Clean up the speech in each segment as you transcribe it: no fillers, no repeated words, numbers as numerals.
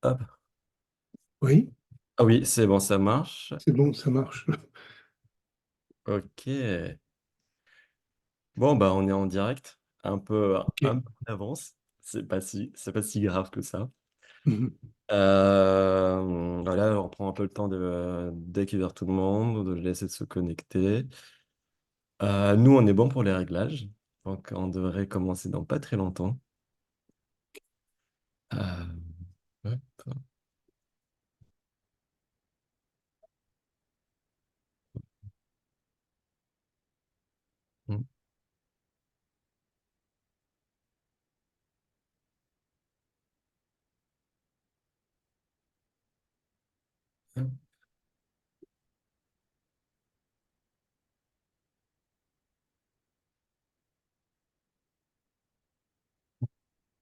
Hop. Oui, Ah oui, c'est bon, ça marche. c'est bon, ça marche. Ok. Bon, bah, on est en direct, un Ok. peu d'avance. C'est pas si grave que ça. Mhm. Voilà, on prend un peu le temps d'accueillir tout le monde, de laisser se connecter. Nous, on est bon pour les réglages, donc on devrait commencer dans pas très longtemps. Euh, hop.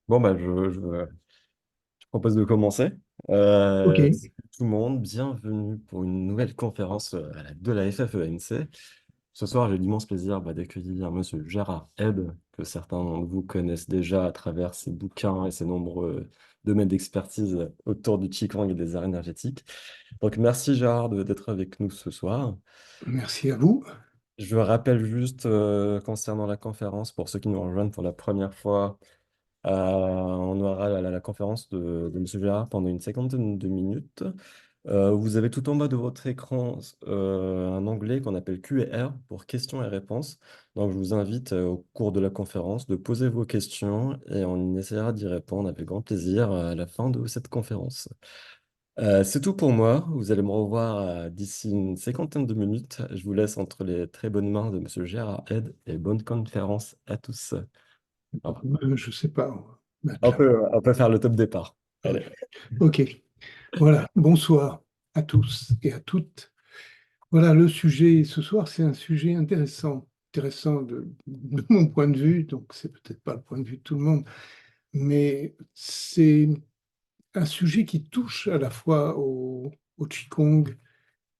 Bon, bah, je propose de commencer. Ok, Salut tout le monde, bienvenue pour une nouvelle conférence de la FFEMC. Ce soir, j'ai l'immense plaisir d'accueillir Monsieur Gérard Ebb, que certains d'entre vous connaissent déjà à travers ses bouquins et ses nombreux domaines d'expertise autour du Qigong et des arts énergétiques. Donc, merci Gérard d'être avec nous ce soir. merci à vous. Je rappelle juste concernant la conférence, pour ceux qui nous rejoignent pour la première fois, on aura la conférence de Monsieur Gérard pendant une cinquantaine de minutes. Vous avez tout en bas de votre écran un onglet qu'on appelle Q&R pour questions et réponses. Donc, je vous invite au cours de la conférence de poser vos questions et on essaiera d'y répondre avec grand plaisir à la fin de cette conférence. C'est tout pour moi. Vous allez me revoir d'ici une cinquantaine de minutes. Je vous laisse entre les très bonnes mains de Monsieur Gérard Ed et bonne conférence à tous. Au revoir. Je sais pas, on va mettre là. On peut faire le top départ. Ouais. Allez. Ok, voilà. Bonsoir à tous et à toutes. Voilà, le sujet ce soir, c'est un sujet intéressant. Intéressant de mon point de vue, donc c'est peut-être pas le point de vue de tout le monde, mais c'est un sujet qui touche à la fois au Qigong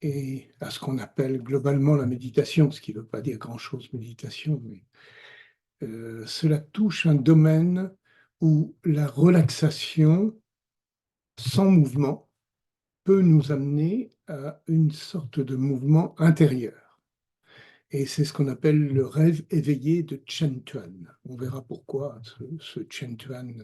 et à ce qu'on appelle globalement la méditation, ce qui ne veut pas dire grand-chose, méditation, mais cela touche un domaine où la relaxation sans mouvement peut nous amener à une sorte de mouvement intérieur. Et c'est ce qu'on appelle le rêve éveillé de Chen Tuan. On verra pourquoi ce Chen Tuan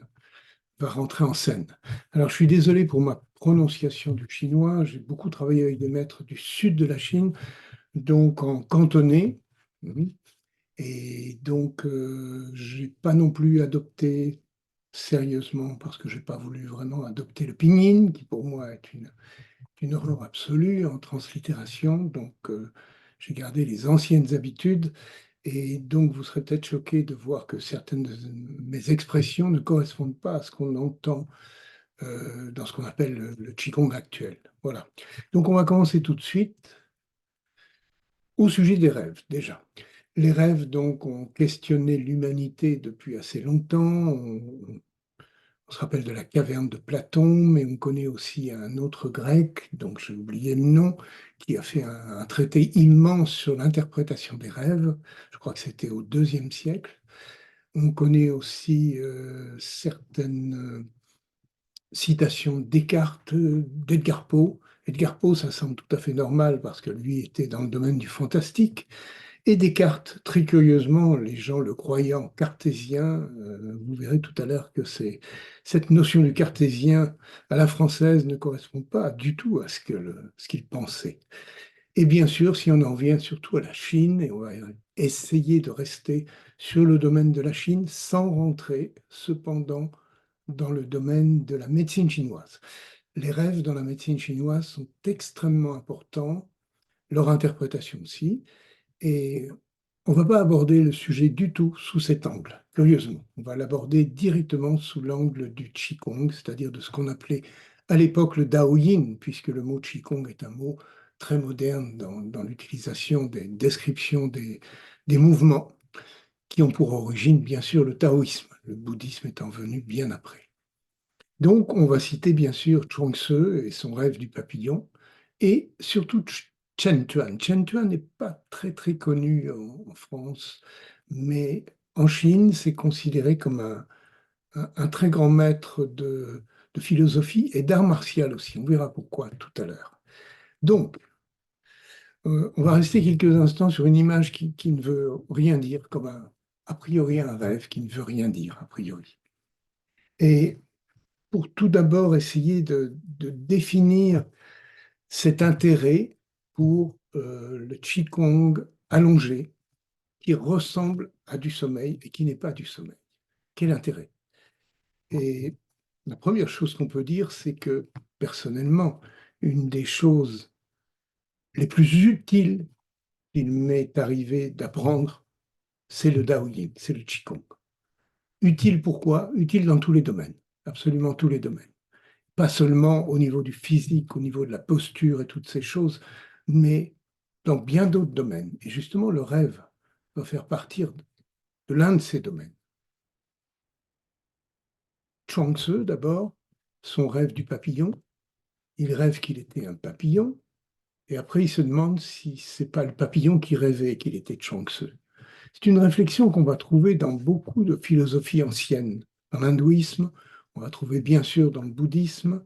va rentrer en scène. Alors, je suis désolé pour ma prononciation du chinois. J'ai beaucoup travaillé avec des maîtres du sud de la Chine, donc en cantonais. Et donc, je n'ai pas non plus adopté sérieusement, parce que je n'ai pas voulu vraiment adopter le pinyin, qui pour moi est une horreur absolue en translittération. Donc, j'ai gardé les anciennes habitudes. Et donc, vous serez peut-être choqué de voir que certaines de mes expressions ne correspondent pas à ce qu'on entend dans ce qu'on appelle le Qigong actuel. Voilà. Donc, on va commencer tout de suite au sujet des rêves, déjà. Les rêves, donc, ont questionné l'humanité depuis assez longtemps. On se rappelle de la caverne de Platon, mais on connaît aussi un autre grec, donc j'ai oublié le nom, qui a fait un traité immense sur l'interprétation des rêves. Je crois que c'était au deuxième siècle. On connaît aussi certaines citations d'Edgar Poe. Edgar Poe, ça semble tout à fait normal parce que lui était dans le domaine du fantastique. Et Descartes, très curieusement, les gens le croyant cartésien, vous verrez tout à l'heure que cette notion du cartésien à la française ne correspond pas du tout à ce qu'il pensait. Et bien sûr, si on en vient surtout à la Chine, et on va essayer de rester sur le domaine de la Chine sans rentrer cependant dans le domaine de la médecine chinoise. Les rêves dans la médecine chinoise sont extrêmement importants, leur interprétation aussi. Et on ne va pas aborder le sujet du tout sous cet angle, curieusement. On va l'aborder directement sous l'angle du Qigong, c'est-à-dire de ce qu'on appelait à l'époque le Daoyin, puisque le mot Qigong est un mot très moderne dans l'utilisation des descriptions des mouvements qui ont pour origine, bien sûr, le taoïsme, le bouddhisme étant venu bien après. Donc, on va citer bien sûr Chuang Tzu et son rêve du papillon, et surtout Chen Tuan. Chen Tuan n'est pas très très connu en France, mais en Chine, c'est considéré comme un très grand maître de philosophie et d'art martial aussi. On verra pourquoi tout à l'heure. Donc, on va rester quelques instants sur une image qui ne veut rien dire, comme a priori un rêve qui ne veut rien dire, a priori. Et pour tout d'abord essayer de définir cet intérêt pour le Qigong allongé, qui ressemble à du sommeil et qui n'est pas du sommeil. Quel intérêt? Et la première chose qu'on peut dire, c'est que personnellement, une des choses les plus utiles qu'il m'est arrivé d'apprendre, c'est le Daoyin, c'est le Qigong. Utile pourquoi? Utile dans tous les domaines, absolument tous les domaines. Pas seulement au niveau du physique, au niveau de la posture et toutes ces choses, mais dans bien d'autres domaines. Et justement, le rêve va faire partir de l'un de ces domaines. Chuang Tzu, d'abord, son rêve du papillon, il rêve qu'il était un papillon, et après il se demande si c'est pas le papillon qui rêvait qu'il était Chuang Tzu. C'est une réflexion qu'on va trouver dans beaucoup de philosophies anciennes. Dans l'hindouisme, on va trouver bien sûr dans le bouddhisme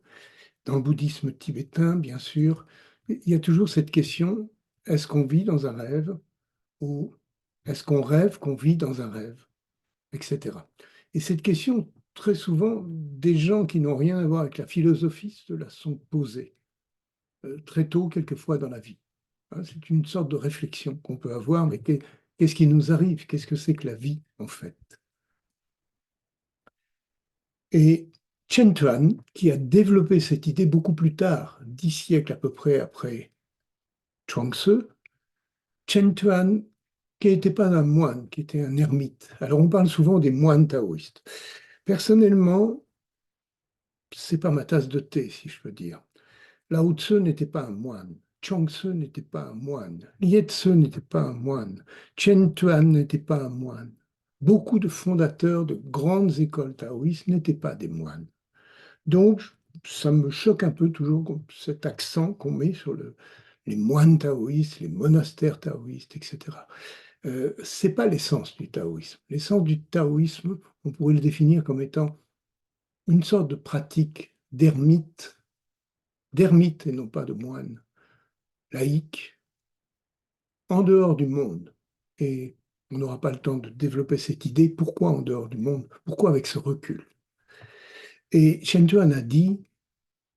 tibétain, bien sûr. Il y a toujours cette question, est-ce qu'on vit dans un rêve ou est-ce qu'on rêve qu'on vit dans un rêve, etc. Et cette question, très souvent, des gens qui n'ont rien à voir avec la philosophie se la sont posées très tôt, quelquefois dans la vie. Hein, c'est une sorte de réflexion qu'on peut avoir, mais qu'est-ce qui nous arrive? Qu'est-ce que c'est que la vie, en fait? Et Chen Tuan, qui a développé cette idée beaucoup plus tard, 10 siècles à peu près après Chuang Tzu, Chen Tuan, qui n'était pas un moine, qui était un ermite. Alors on parle souvent des moines taoïstes. Personnellement, c'est pas ma tasse de thé, si je peux dire. Lao Tzu n'était pas un moine. Chuang Tzu n'était pas un moine. Liet Tzu n'était pas un moine. Chen Tuan n'était pas un moine. Beaucoup de fondateurs de grandes écoles taoïstes n'étaient pas des moines. Donc, ça me choque un peu toujours cet accent qu'on met sur les moines taoïstes, les monastères taoïstes, etc. C'est pas l'essence du taoïsme. L'essence du taoïsme, on pourrait le définir comme étant une sorte de pratique d'ermite et non pas de moine, laïque, en dehors du monde. Et on n'aura pas le temps de développer cette idée. Pourquoi en dehors du monde? Pourquoi avec ce recul? Et Shen Tuan a dit,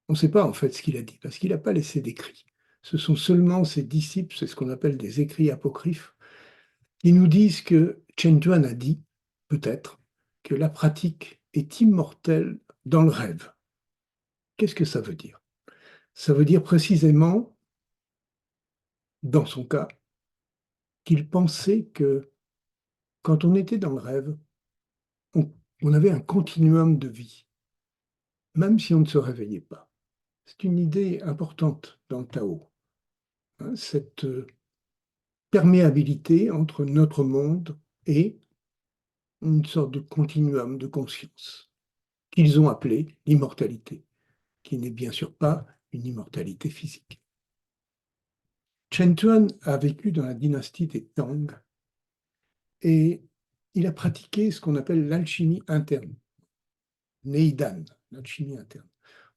on ne sait pas en fait ce qu'il a dit, parce qu'il n'a pas laissé d'écrit. Ce sont seulement ses disciples, c'est ce qu'on appelle des écrits apocryphes, qui nous disent que Chen Tuan a dit, peut-être, que la pratique est immortelle dans le rêve. Qu'est-ce que ça veut dire? Ça veut dire précisément, dans son cas, qu'il pensait que quand on était dans le rêve, on avait un continuum de vie, même si on ne se réveillait pas. C'est une idée importante dans le Tao, hein, cette perméabilité entre notre monde et une sorte de continuum de conscience qu'ils ont appelé l'immortalité, qui n'est bien sûr pas une immortalité physique. Chen Tuan a vécu dans la dynastie des Tang et il a pratiqué ce qu'on appelle l'alchimie interne, Neidan, l'alchimie interne.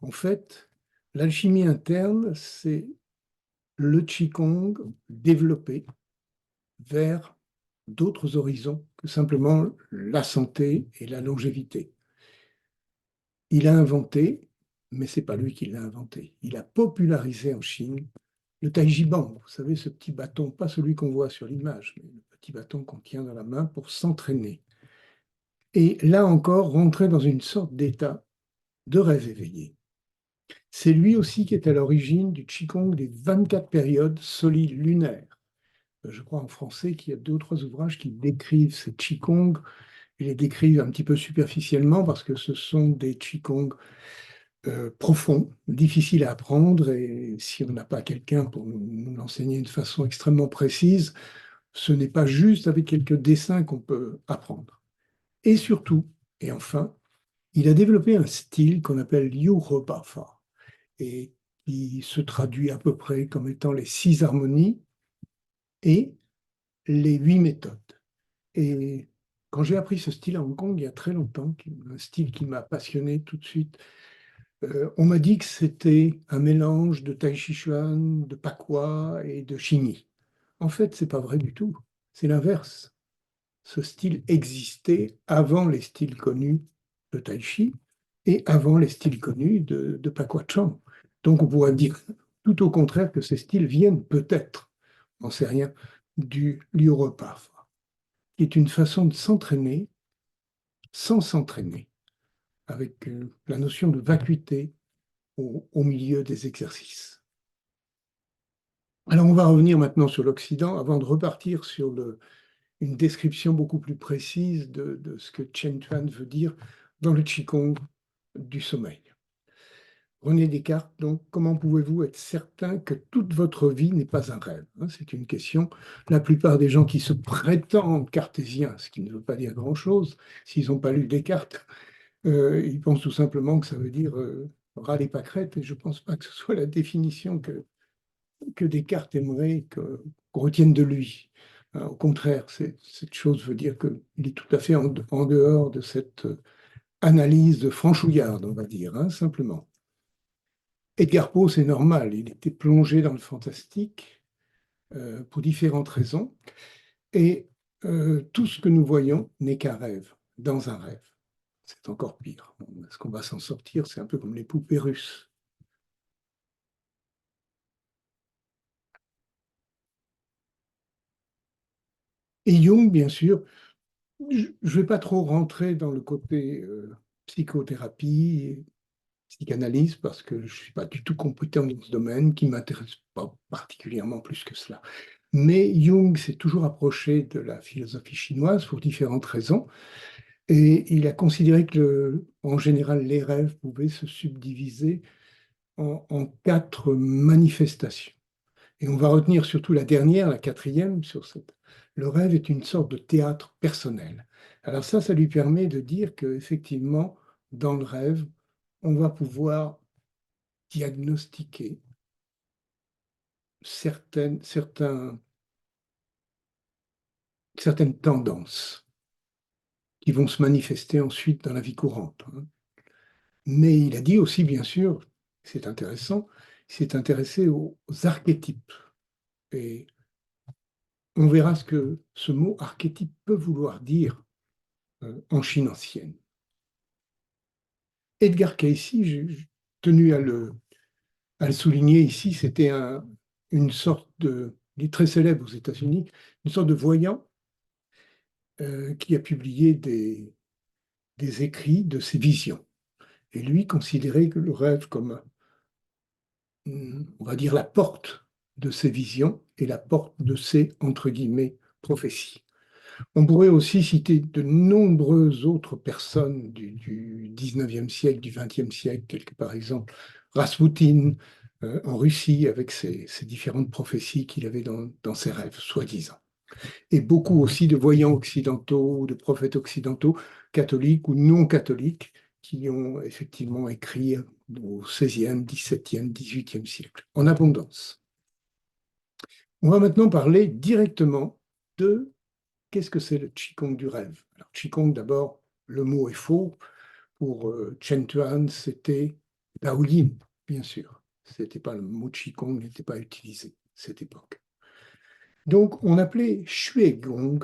En fait, l'alchimie interne, c'est le Qigong développé vers d'autres horizons que simplement la santé et la longévité. Il a inventé, mais ce n'est pas lui qui l'a inventé, il a popularisé en Chine le Taijiban, vous savez, ce petit bâton, pas celui qu'on voit sur l'image, mais le petit bâton qu'on tient dans la main pour s'entraîner. Et là encore, rentrer dans une sorte d'état de rêve éveillé. C'est lui aussi qui est à l'origine du Qigong des 24 périodes solides lunaires. Je crois en français qu'il y a 2 ou 3 ouvrages qui décrivent ces Qigong. Ils les décrivent un petit peu superficiellement parce que ce sont des Qigong profonds, difficiles à apprendre, et si on n'a pas quelqu'un pour nous l'enseigner de façon extrêmement précise, ce n'est pas juste avec quelques dessins qu'on peut apprendre. Et surtout, et enfin, il a développé un style qu'on appelle Liu Bafa, et qui se traduit à peu près comme étant les 6 harmonies et les 8 méthodes. Et quand j'ai appris ce style à Hong Kong il y a très longtemps, un style qui m'a passionné tout de suite, On m'a dit que c'était un mélange de Tai Chi Chuan, de Pakwa et de Xingyi. En fait, c'est pas vrai du tout. C'est l'inverse. Ce style existait avant les styles connus de Tai Chi et avant les styles connus de Pakwa Chant. Donc on pourrait dire tout au contraire que ces styles viennent peut-être, on ne sait rien, du Liurepa, qui est une façon de s'entraîner sans s'entraîner, avec la notion de vacuité au milieu des exercices. Alors on va revenir maintenant sur l'Occident avant de repartir sur une description beaucoup plus précise de ce que Chen Tuan veut dire dans le Qigong du sommeil. René Descartes, donc, comment pouvez-vous être certain que toute votre vie n'est pas un rêve? C'est une question. La plupart des gens qui se prétendent cartésiens, ce qui ne veut pas dire grand-chose, s'ils n'ont pas lu Descartes, ils pensent tout simplement que ça veut dire ras les pâquerettes, et je ne pense pas que ce soit la définition que Descartes aimerait qu'on retienne de lui. Au contraire, cette chose veut dire qu'il est tout à fait en dehors de cette analyse franchouillarde, on va dire, simplement. Edgar Poe, c'est normal, il était plongé dans le fantastique pour différentes raisons, et tout ce que nous voyons n'est qu'un rêve, dans un rêve. C'est encore pire. Est-ce qu'on va s'en sortir? C'est un peu comme les poupées russes. Et Jung, bien sûr, je ne vais pas trop rentrer dans le côté psychothérapie et psychanalyse parce que je ne suis pas du tout compétent dans ce domaine, qui ne m'intéresse pas particulièrement plus que cela. Mais Jung s'est toujours approché de la philosophie chinoise pour différentes raisons, et il a considéré que, en général, les rêves pouvaient se subdiviser en quatre manifestations. Et on va retenir surtout la dernière, la quatrième, sur cette. Le rêve est une sorte de théâtre personnel. Alors ça lui permet de dire qu'effectivement, dans le rêve, on va pouvoir diagnostiquer certaines tendances qui vont se manifester ensuite dans la vie courante. Mais il a dit aussi, bien sûr, c'est intéressant, il s'est intéressé aux archétypes. Et on verra ce que ce mot archétype peut vouloir dire en Chine ancienne. Edgar Cayce, j'ai tenu à le souligner ici, c'était une sorte il est très célèbre aux États-Unis, une sorte de voyant qui a publié des écrits de ses visions. Et lui considérait que le rêve comme, on va dire, la porte de ses visions et la porte de ses, entre guillemets, prophéties. On pourrait aussi citer de nombreuses autres personnes du 19e siècle, du 20e siècle, telles que par exemple Rasputin en Russie, avec ses différentes prophéties qu'il avait dans ses rêves, soi-disant. Et beaucoup aussi de voyants occidentaux, de prophètes occidentaux, catholiques ou non catholiques, qui ont effectivement écrit au 16e, 17e, 18e siècle, en abondance. On va maintenant parler directement de qu'est-ce que c'est le Qigong du rêve. Alors, Qigong, d'abord, le mot est faux. Pour Chen Tuan, c'était Daoyin, bien sûr. C'était pas le mot Qigong, n'était pas utilisé à cette époque. Donc, on appelait Shui Gong,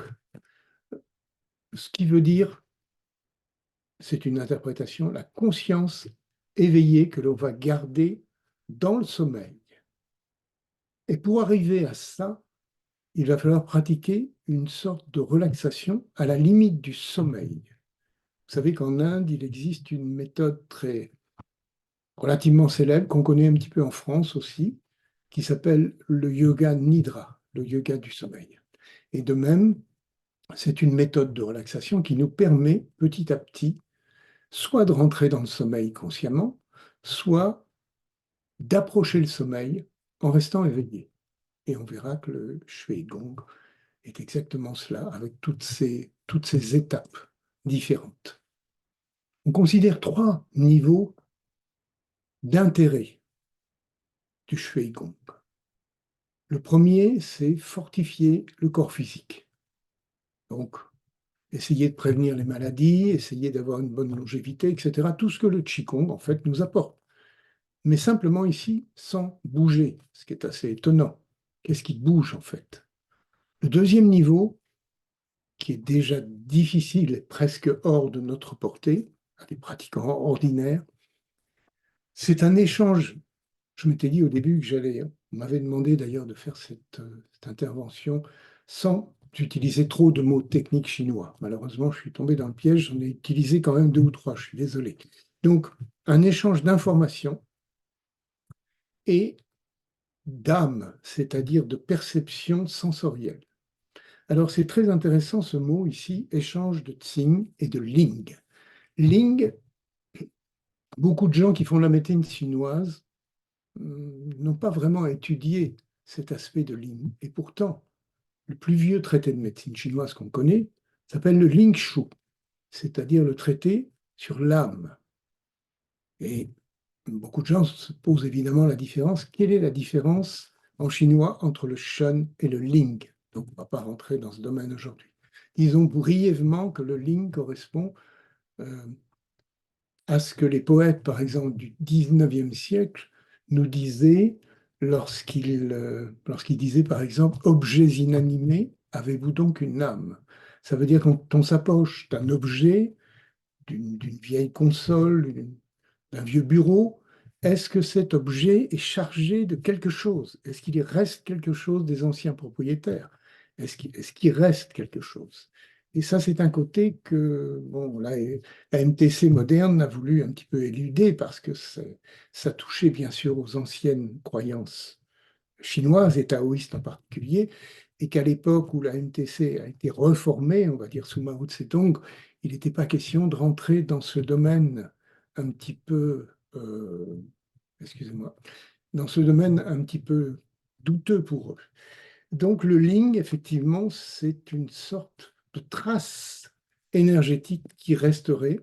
ce qui veut dire, c'est une interprétation, la conscience éveillée que l'on va garder dans le sommeil. Et pour arriver à ça, il va falloir pratiquer une sorte de relaxation à la limite du sommeil. Vous savez qu'en Inde, il existe une méthode relativement célèbre, qu'on connaît un petit peu en France aussi, qui s'appelle le yoga nidra, le yoga du sommeil. Et de même, c'est une méthode de relaxation qui nous permet petit à petit soit de rentrer dans le sommeil consciemment, soit d'approcher le sommeil en restant éveillé. Et on verra que le Shui Gong est exactement cela, avec toutes ces étapes différentes. On considère trois niveaux d'intérêt du Shui Gong. Le premier, c'est fortifier le corps physique. Donc, essayer de prévenir les maladies, essayer d'avoir une bonne longévité, etc. Tout ce que le Qigong, en fait, nous apporte. mais simplement ici sans bouger, ce qui est assez étonnant. Qu'est-ce qui bouge en fait? Le deuxième niveau, qui est déjà difficile et presque hors de notre portée, à des pratiquants ordinaires, c'est un échange. Je m'étais dit au début que j'allais, on m'avait demandé d'ailleurs de faire cette intervention sans utiliser trop de mots techniques chinois. Malheureusement, je suis tombé dans le piège, j'en ai utilisé quand même deux ou trois, je suis désolé. Donc, un échange d'informations et d'âme, c'est-à-dire de perception sensorielle. Alors, c'est très intéressant ce mot ici, échange de Tsing et de Ling. Ling, beaucoup de gens qui font la médecine chinoise n'ont pas vraiment étudié cet aspect de Ling. Et pourtant, le plus vieux traité de médecine chinoise qu'on connaît s'appelle le Ling Shu, c'est-à-dire le traité sur l'âme. Et beaucoup de gens se posent évidemment la différence. Quelle est la différence en chinois entre le Shen et le Ling? Donc, on ne va pas rentrer dans ce domaine aujourd'hui. Disons brièvement que le Ling correspond euh, à ce que les poètes, par exemple, du 19e siècle nous disaient lorsqu'ils disaient, par exemple, objets inanimés, avez-vous donc une âme? Ça veut dire quand on s'approche d'un objet, d'une vieille console, d'un vieux bureau, est-ce que cet objet est chargé de quelque chose? Est-ce qu'il reste quelque chose des anciens propriétaires? Est-ce qu'il reste quelque chose? Et ça, c'est un côté que bon, la MTC moderne a voulu un petit peu éluder parce que ça touchait bien sûr aux anciennes croyances chinoises et taoïstes en particulier, et qu'à l'époque où la MTC a été reformée, on va dire sous Mao Tse-tung, il n'était pas question de rentrer dans ce domaine un petit peu, excusez-moi, dans ce domaine un petit peu douteux pour eux. Donc le Ling, effectivement, c'est une sorte de trace énergétique qui resterait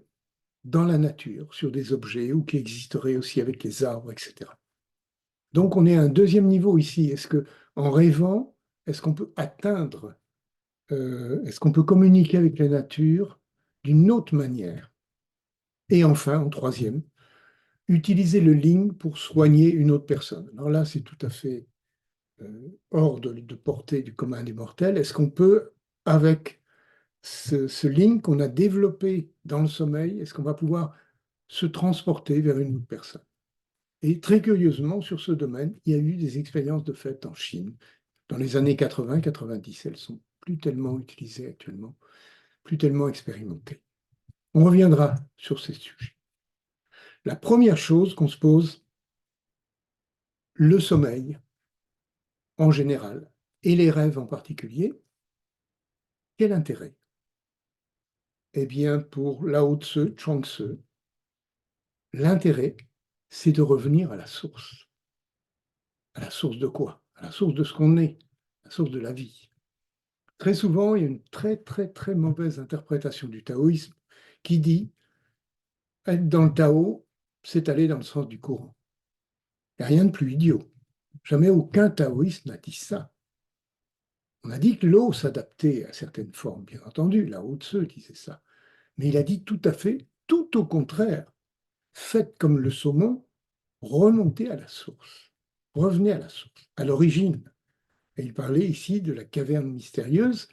dans la nature, sur des objets, ou qui existerait aussi avec les arbres, etc. Donc on est à un deuxième niveau ici. Est-ce que, en rêvant, est-ce qu'on peut atteindre, est-ce qu'on peut communiquer avec la nature d'une autre manière? Et enfin, en troisième, utiliser le Ling pour soigner une autre personne. Alors là, c'est tout à fait hors de portée du commun des mortels. Est-ce qu'on peut, avec ce Ling qu'on a développé dans le sommeil, est-ce qu'on va pouvoir se transporter vers une autre personne? Et très curieusement, sur ce domaine, il y a eu des expériences de fait en Chine dans les années 80-90. Elles sont plus tellement utilisées actuellement, plus tellement expérimentées. On reviendra sur ces sujets. La première chose qu'on se pose, le sommeil en général et les rêves en particulier, quel intérêt? Eh bien, pour Lao Tzu, Chuang Tzu, l'intérêt, c'est de revenir à la source. À la source de quoi? À la source de ce qu'on est, à la source de la vie. Très souvent, il y a une très, très, très mauvaise interprétation du taoïsme qui dit être dans le Tao, c'est aller dans le sens du courant. Il n'y a rien de plus idiot. Jamais aucun taoïste n'a dit ça. On a dit que l'eau s'adaptait à certaines formes, bien entendu, Lao Tzu disait ça. Mais il a dit tout à fait, tout au contraire. Faites comme le saumon, remontez à la source. Revenez à la source, à l'origine. Et il parlait ici de la caverne mystérieuse,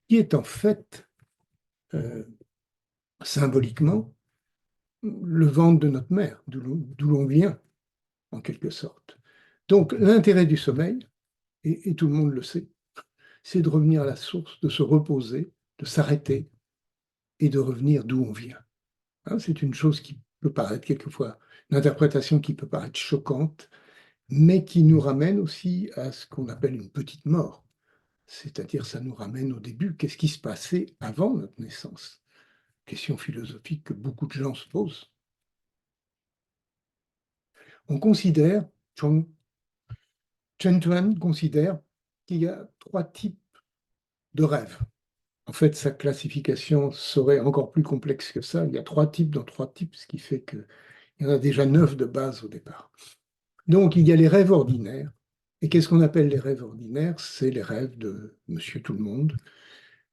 qui est en fait, euh, symboliquement, le ventre de notre mère, d'où l'on vient, en quelque sorte. Donc l'intérêt du sommeil, et tout le monde le sait, c'est de revenir à la source, de se reposer, de s'arrêter et de revenir d'où on vient. Hein, c'est une chose qui peut paraître quelquefois, une interprétation qui peut paraître choquante, mais qui nous ramène aussi à ce qu'on appelle une petite mort. C'est-à-dire, ça nous ramène au début. Qu'est-ce qui se passait avant notre naissance? Question philosophique que beaucoup de gens se posent. On considère, Chen Tuan considère qu'il y a trois types de rêves. En fait, sa classification serait encore plus complexe que ça. Il y a trois types dans trois types, ce qui fait qu'il y en a déjà 9 de base au départ. Donc, il y a les rêves ordinaires. Et qu'est-ce qu'on appelle les rêves ordinaires? C'est les rêves de Monsieur Tout-le-Monde,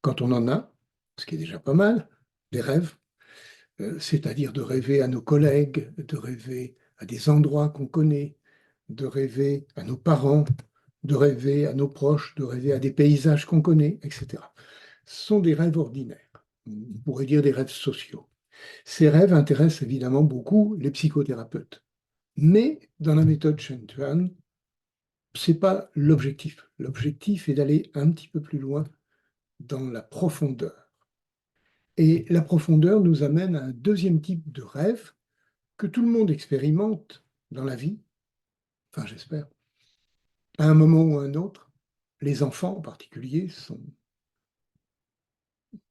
quand on en a, ce qui est déjà pas mal, des rêves, c'est-à-dire de rêver à nos collègues, de rêver à des endroits qu'on connaît, de rêver à nos parents, de rêver à nos proches, de rêver à des paysages qu'on connaît, etc. Ce sont des rêves ordinaires. On pourrait dire des rêves sociaux. Ces rêves intéressent évidemment beaucoup les psychothérapeutes. Mais dans la méthode Shen Tuan, ce n'est pas l'objectif. L'objectif est d'aller un petit peu plus loin dans la profondeur. Et la profondeur nous amène à un deuxième type de rêve que tout le monde expérimente dans la vie, enfin j'espère, à un moment ou à un autre. Les enfants en particulier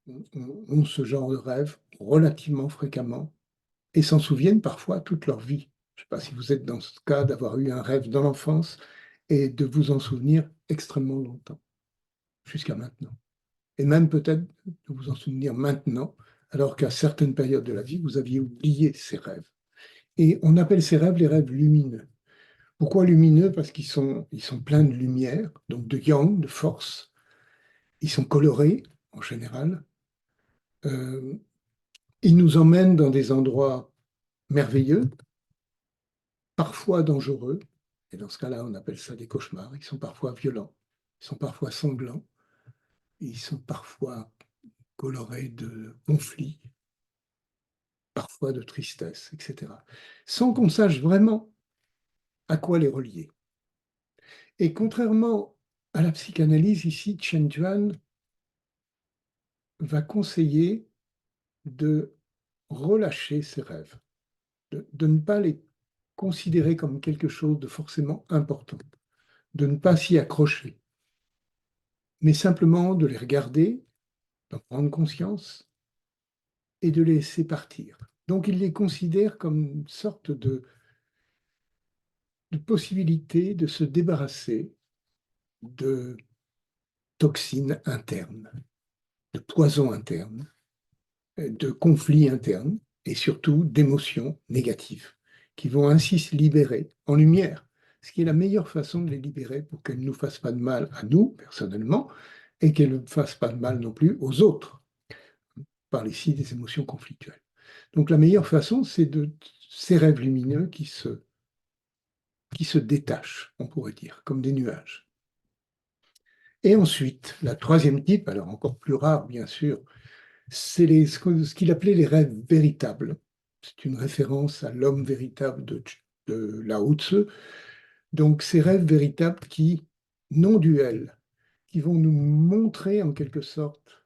ont ce genre de rêve relativement fréquemment et s'en souviennent parfois toute leur vie. Je ne sais pas si vous êtes dans ce cas d'avoir eu un rêve dans l'enfance et de vous en souvenir extrêmement longtemps, jusqu'à maintenant. Et même peut-être de vous en souvenir maintenant, alors qu'à certaines périodes de la vie, vous aviez oublié ces rêves. Et on appelle ces rêves les rêves lumineux. Pourquoi lumineux? Parce qu'ils sont pleins de lumière, donc de yang, de force. Ils sont colorés, en général. Euh, ils nous emmènent dans des endroits merveilleux, parfois dangereux. Et dans ce cas-là, on appelle ça des cauchemars. Ils sont parfois violents, ils sont parfois sanglants, ils sont parfois colorés de conflits, parfois de tristesse, etc. Sans qu'on sache vraiment à quoi les relier. Et contrairement à la psychanalyse, ici, Chen Tuan va conseiller de relâcher ses rêves, de ne pas les considérer comme quelque chose de forcément important, de ne pas s'y accrocher, mais simplement de les regarder, d'en prendre conscience et de les laisser partir. Donc il les considère comme une sorte de possibilité de se débarrasser de toxines internes, de poisons internes, de conflits internes et surtout d'émotions négatives qui vont ainsi se libérer en lumière, ce qui est la meilleure façon de les libérer pour qu'elles ne nous fassent pas de mal à nous, personnellement, et qu'elles ne fassent pas de mal non plus aux autres. On parle ici des émotions conflictuelles. Donc la meilleure façon, c'est de ces rêves lumineux qui se détachent, on pourrait dire, comme des nuages. Et ensuite, la troisième type, alors encore plus rare bien sûr, c'est ce qu'il appelait les rêves véritables. C'est une référence à l'homme véritable de Lao Tzu. Donc ces rêves véritables qui, non duels, qui vont nous montrer en quelque sorte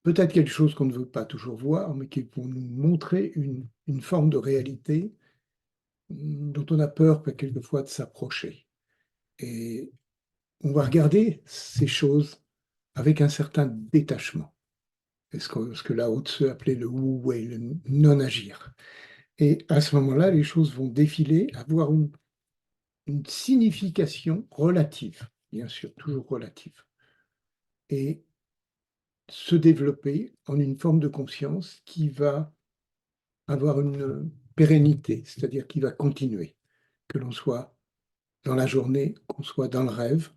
peut-être quelque chose qu'on ne veut pas toujours voir, mais qui vont nous montrer une forme de réalité dont on a peur quelquefois de s'approcher. Et on va regarder ces choses avec un certain détachement. C'est ce que Lao Tzu appelait le Wu Wei, le non-agir. Et à ce moment-là, les choses vont défiler, avoir une signification relative, bien sûr, toujours relative, et se développer en une forme de conscience qui va avoir une pérennité, c'est-à-dire qui va continuer, que l'on soit dans la journée, qu'on soit dans le rêve.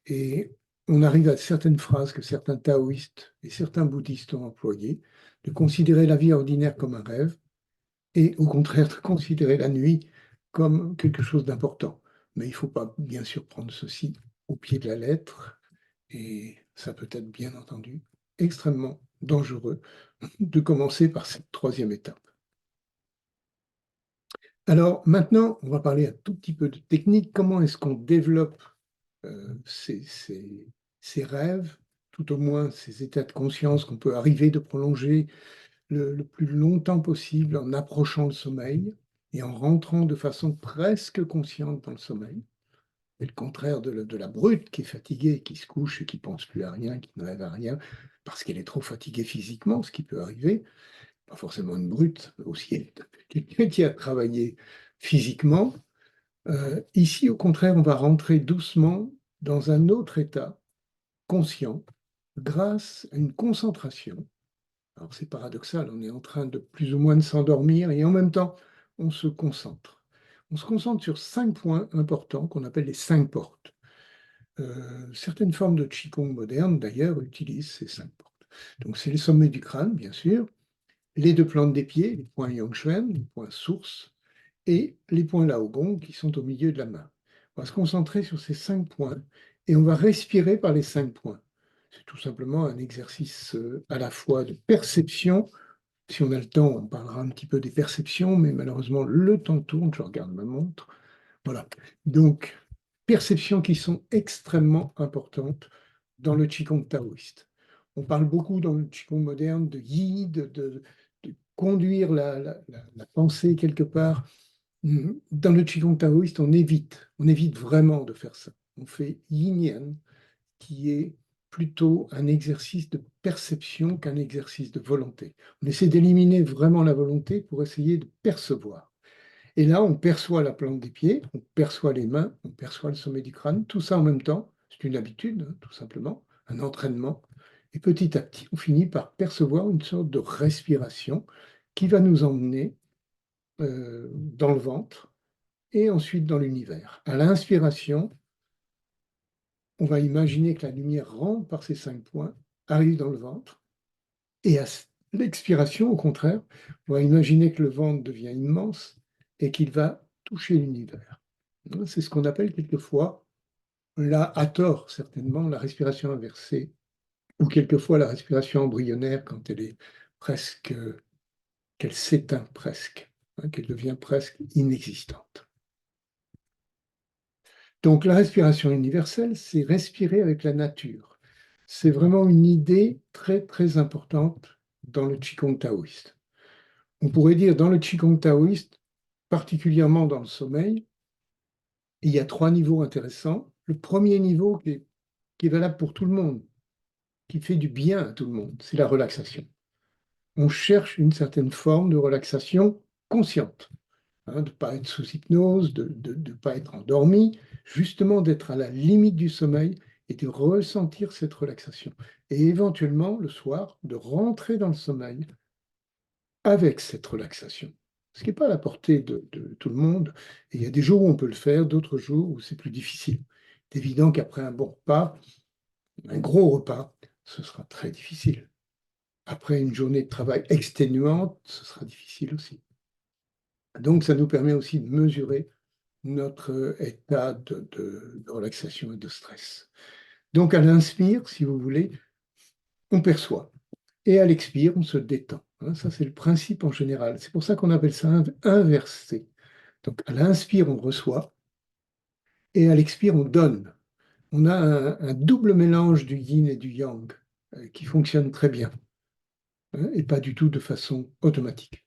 Et on arrive à certaines phrases que certains taoïstes et certains bouddhistes ont employées, de considérer la vie ordinaire comme un rêve, et au contraire de considérer la nuit comme quelque chose d'important. Mais il ne faut pas, bien sûr, prendre ceci au pied de la lettre, et ça peut être, bien entendu, extrêmement dangereux de commencer par cette troisième étape. Alors maintenant, on va parler un tout petit peu de technique. Comment est-ce qu'on développe ces rêves, tout au moins ces états de conscience qu'on peut arriver de prolonger le plus longtemps possible en approchant le sommeil et en rentrant de façon presque consciente dans le sommeil. C'est le contraire de la brute qui est fatiguée, qui se couche et qui ne pense plus à rien, qui ne rêve à rien, parce qu'elle est trop fatiguée physiquement, ce qui peut arriver. Pas forcément une brute, mais aussi quelqu'un qui a travaillé physiquement. Ici, au contraire, on va rentrer doucement dans un autre état conscient grâce à une concentration. Alors c'est paradoxal, on est en train de plus ou moins de s'endormir et en même temps, on se concentre. On se concentre sur 5 points importants qu'on appelle les 5 portes. Certaines formes de Qigong modernes, d'ailleurs, utilisent ces 5 portes. Donc c'est les sommets du crâne, bien sûr, les 2 plantes des pieds, les points Yangchuan, les points source, et les points Laogon qui sont au milieu de la main. On va se concentrer sur ces 5 points et on va respirer par les 5 points. C'est tout simplement un exercice à la fois de perception. Si on a le temps, on parlera un petit peu des perceptions, mais malheureusement, le temps tourne, je regarde ma montre. Voilà. Donc, perceptions qui sont extrêmement importantes dans le Qigong taoïste. On parle beaucoup dans le Qigong moderne de yi, de conduire la pensée quelque part. Dans le Qigong taoïste, on évite vraiment de faire ça. On fait yin-yang, qui est plutôt un exercice de perception qu'un exercice de volonté. On essaie d'éliminer vraiment la volonté pour essayer de percevoir. Et là, on perçoit la plante des pieds, on perçoit les mains, on perçoit le sommet du crâne, tout ça en même temps. C'est une habitude, hein, tout simplement, un entraînement. Et petit à petit, on finit par percevoir une sorte de respiration qui va nous emmener dans le ventre et ensuite dans l'univers. À l'inspiration, on va imaginer que la lumière rentre par ces 5 points, arrive dans le ventre, et à l'expiration, au contraire, on va imaginer que le ventre devient immense et qu'il va toucher l'univers. C'est ce qu'on appelle quelquefois, là, à tort certainement, la respiration inversée, ou quelquefois la respiration embryonnaire quand elle est presque, qu'elle s'éteint presque, hein, qu'elle devient presque inexistante. Donc la respiration universelle, c'est respirer avec la nature. C'est vraiment une idée très, très importante dans le Qigong taoïste. On pourrait dire dans le Qigong taoïste, particulièrement dans le sommeil, il y a 3 niveaux intéressants. Le premier niveau qui est valable pour tout le monde, qui fait du bien à tout le monde, c'est la relaxation. On cherche une certaine forme de relaxation consciente, hein, de ne pas être sous hypnose, de ne pas être endormi, justement d'être à la limite du sommeil et de ressentir cette relaxation. Et éventuellement, le soir, de rentrer dans le sommeil avec cette relaxation. Ce qui n'est pas à la portée de tout le monde. Et il y a des jours où on peut le faire, d'autres jours où c'est plus difficile. C'est évident qu'après un bon repas, un gros repas, ce sera très difficile. Après une journée de travail exténuante, ce sera difficile aussi. Donc, ça nous permet aussi de mesurer notre état de relaxation et de stress. Donc, à l'inspire, si vous voulez, on perçoit. Et à l'expire, on se détend. Hein, ça, c'est le principe en général. C'est pour ça qu'on appelle ça inversé. Donc, à l'inspire, on reçoit. Et à l'expire, on donne. On a un double mélange du yin et du yang qui fonctionne très bien, hein, et pas du tout de façon automatique.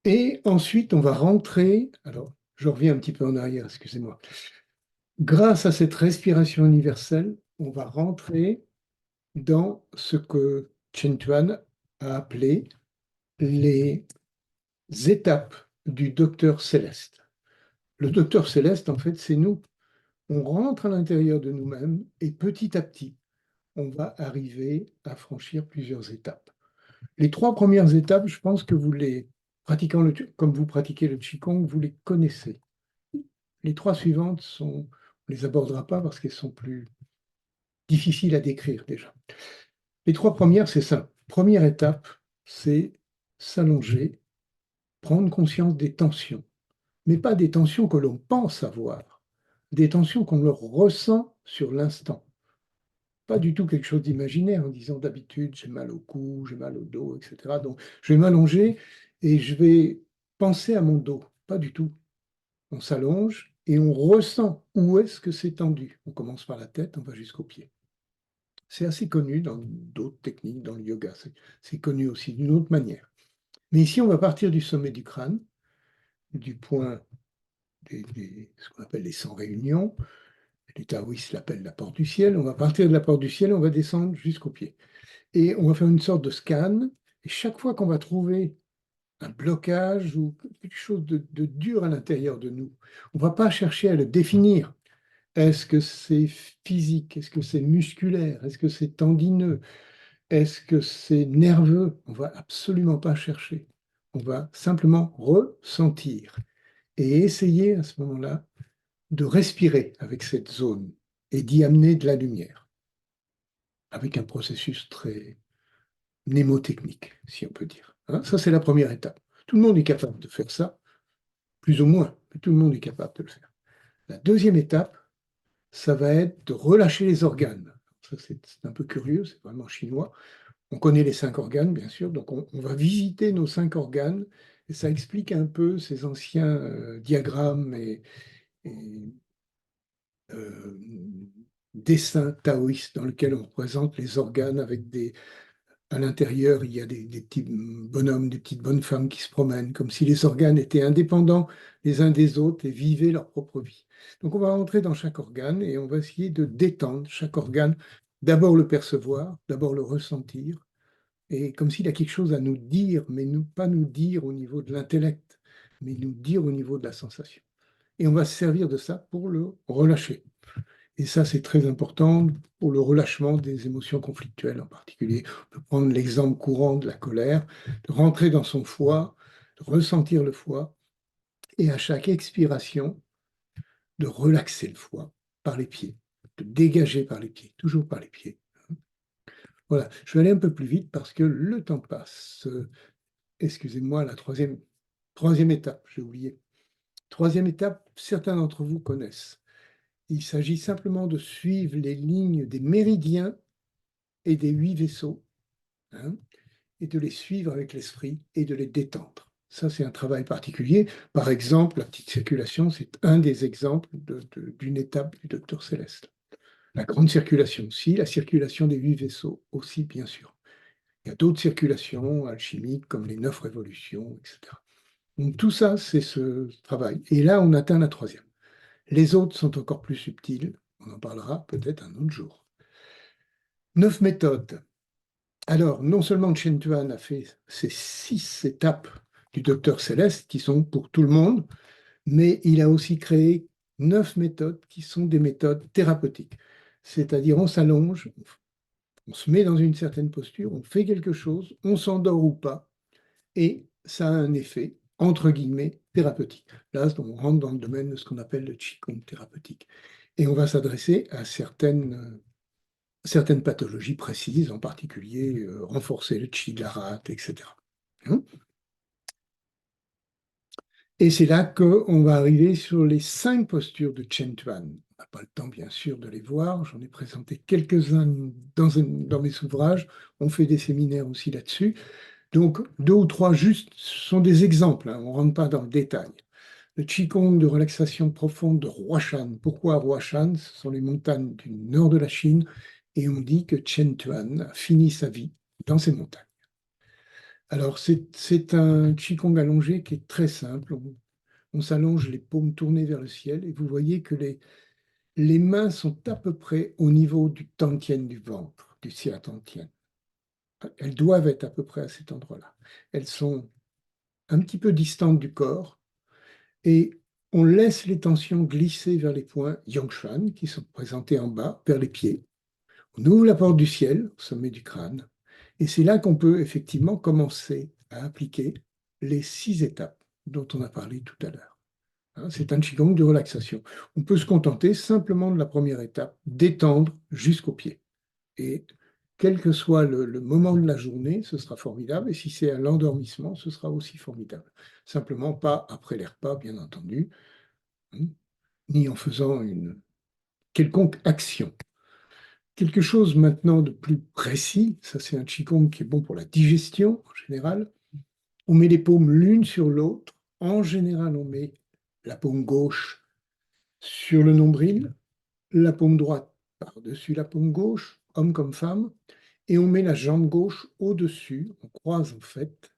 Et ensuite, on va rentrer. Alors, je reviens un petit peu en arrière, excusez-moi. Grâce à cette respiration universelle, on va rentrer dans ce que Chen Tuan a appelé les étapes du docteur céleste. Le docteur céleste, en fait, c'est nous. On rentre à l'intérieur de nous-mêmes et petit à petit, on va arriver à franchir plusieurs étapes. Les 3 premières étapes, je pense que vous les pratiquant comme vous pratiquez le Qigong, vous les connaissez. Les 3 suivantes on ne les abordera pas parce qu'elles sont plus difficiles à décrire déjà. Les 3 premières, c'est ça. Première étape, c'est s'allonger, prendre conscience des tensions, mais pas des tensions que l'on pense avoir, des tensions qu'on leur ressent sur l'instant. Pas du tout quelque chose d'imaginaire en disant d'habitude j'ai mal au cou, j'ai mal au dos, etc. Donc je vais m'allonger et je vais penser à mon dos. Pas du tout. On s'allonge et on ressent où est-ce que c'est tendu. On commence par la tête, on va jusqu'aux pieds. C'est assez connu dans d'autres techniques, dans le yoga. C'est connu aussi d'une autre manière. Mais ici, on va partir du sommet du crâne, du point ce qu'on appelle les 100 réunions. Les taoïstes l'appellent la porte du ciel. On va partir de la porte du ciel, on va descendre jusqu'aux pieds. Et on va faire une sorte de scan. Et chaque fois qu'on va trouver un blocage ou quelque chose de dur à l'intérieur de nous, on ne va pas chercher à le définir. Est-ce que c'est physique? Est-ce que c'est musculaire? Est-ce que c'est tendineux? Est-ce que c'est nerveux? On ne va absolument pas chercher. On va simplement ressentir et essayer à ce moment-là de respirer avec cette zone et d'y amener de la lumière, avec un processus très mnémotechnique, si on peut dire. Hein, ça, c'est la première étape. Tout le monde est capable de faire ça. plus ou moins, mais tout le monde est capable de le faire. La deuxième étape, ça va être de relâcher les organes. Ça, c'est un peu curieux, c'est vraiment chinois. On connaît les 5 organes, bien sûr, donc on va visiter nos 5 organes, et ça explique un peu ces anciens diagrammes et, euh, dessins taoïstes dans lesquels on représente les organes avec à l'intérieur, il y a des petits bonhommes, des petites bonnes femmes qui se promènent, comme si les organes étaient indépendants les uns des autres et vivaient leur propre vie. Donc on va rentrer dans chaque organe et on va essayer de détendre chaque organe, d'abord le percevoir, d'abord le ressentir, et comme s'il a quelque chose à nous dire, mais pas nous dire au niveau de l'intellect, mais nous dire au niveau de la sensation. Et on va se servir de ça pour le relâcher. Et ça, c'est très important pour le relâchement des émotions conflictuelles en particulier. On peut prendre l'exemple courant de la colère, de rentrer dans son foie, de ressentir le foie, et à chaque expiration, de relaxer le foie par les pieds, de dégager par les pieds, toujours par les pieds. Voilà, je vais aller un peu plus vite parce que le temps passe. Excusez-moi, la troisième étape, j'ai oublié. Troisième étape, certains d'entre vous connaissent. Il s'agit simplement de suivre les lignes des méridiens et des 8 vaisseaux, hein, et de les suivre avec l'esprit et de les détendre. Ça, c'est un travail particulier. Par exemple, la petite circulation, c'est un des exemples d'une étape du Docteur Céleste. La grande circulation aussi, la circulation des 8 vaisseaux aussi, bien sûr. Il y a d'autres circulations alchimiques comme les 9 révolutions, etc. Donc tout ça, c'est ce travail. Et là, on atteint la troisième. Les autres sont encore plus subtils. On en parlera peut-être un autre jour. 9 méthodes. Alors, non seulement Chen Tuan a fait ces 6 étapes du Docteur Céleste qui sont pour tout le monde, mais il a aussi créé 9 méthodes qui sont des méthodes thérapeutiques. C'est-à-dire, on s'allonge, on se met dans une certaine posture, on fait quelque chose, on s'endort ou pas, et ça a un effet, entre guillemets, thérapeutique. Là, on rentre dans le domaine de ce qu'on appelle le Qigong thérapeutique. Et on va s'adresser à certaines pathologies précises, en particulier renforcer le chi de la rate, etc. Hein. Et c'est là qu'on va arriver sur les 5 postures de Chen Tuan. On n'a pas le temps, bien sûr, de les voir. J'en ai présenté quelques-uns dans mes ouvrages. On fait des séminaires aussi là-dessus. Donc, 2 ou 3 juste sont des exemples, hein. On ne rentre pas dans le détail. Le Qigong de relaxation profonde de Huashan. Pourquoi Huashan? Ce sont les montagnes du nord de la Chine. Et on dit que Chen Tuan a fini sa vie dans ces montagnes. Alors, c'est un Qigong allongé qui est très simple. On s'allonge les paumes tournées vers le ciel et vous voyez que les mains sont à peu près au niveau du tantien du ventre, du siatantien. Elles doivent être à peu près à cet endroit-là. Elles sont un petit peu distantes du corps et on laisse les tensions glisser vers les points Yongshan qui sont présentés en bas, vers les pieds. On ouvre la porte du ciel au sommet du crâne et c'est là qu'on peut effectivement commencer à appliquer les 6 étapes dont on a parlé tout à l'heure. Hein, c'est un Qigong de relaxation. On peut se contenter simplement de la première étape, détendre jusqu'aux pieds. Et quel que soit le moment de la journée, ce sera formidable. Et si c'est à l'endormissement, ce sera aussi formidable. Simplement pas après les repas, bien entendu, hein, ni en faisant une quelconque action. Quelque chose maintenant de plus précis, ça c'est un Qigong qui est bon pour la digestion en général. On met les paumes l'une sur l'autre. En général, on met la paume gauche sur le nombril, la paume droite par-dessus la paume gauche, homme comme femme, et on met la jambe gauche au-dessus, on croise en fait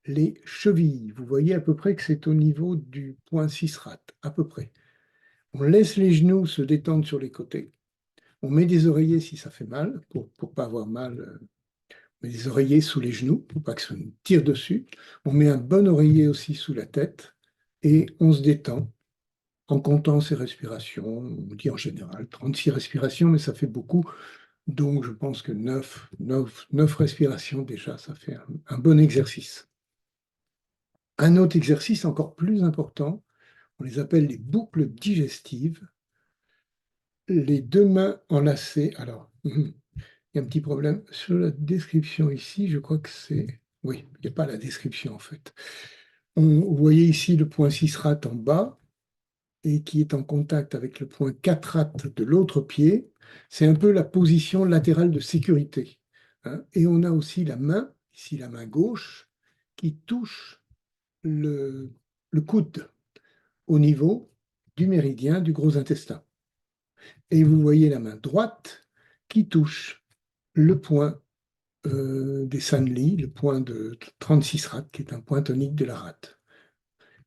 les chevilles. Vous voyez à peu près que c'est au niveau du point Sisrat, à peu près. On laisse les genoux se détendre sur les côtés. On met des oreillers si ça fait mal, pour ne pas avoir mal. On met des oreillers sous les genoux, pour pas que ça nous tire dessus. On met un bon oreiller aussi sous la tête et on se détend en comptant ses respirations. On dit en général 36 respirations, mais ça fait beaucoup. Donc, je pense que 9 respirations, déjà, ça fait un bon exercice. Un autre exercice encore plus important, on les appelle les boucles digestives. Les 2 mains enlacées. Alors, il y a un petit problème sur la description ici. Je crois que c'est... Oui, il n'y a pas la description en fait. Vous voyez ici le point 6 rat en bas et qui est en contact avec le point 4 rat de l'autre pied. C'est un peu la position latérale de sécurité, hein. Et on a aussi la main, ici la main gauche, qui touche le coude au niveau du méridien du gros intestin. Et vous voyez la main droite qui touche le point des Sanli, le point de 36 rate, qui est un point tonique de la rate.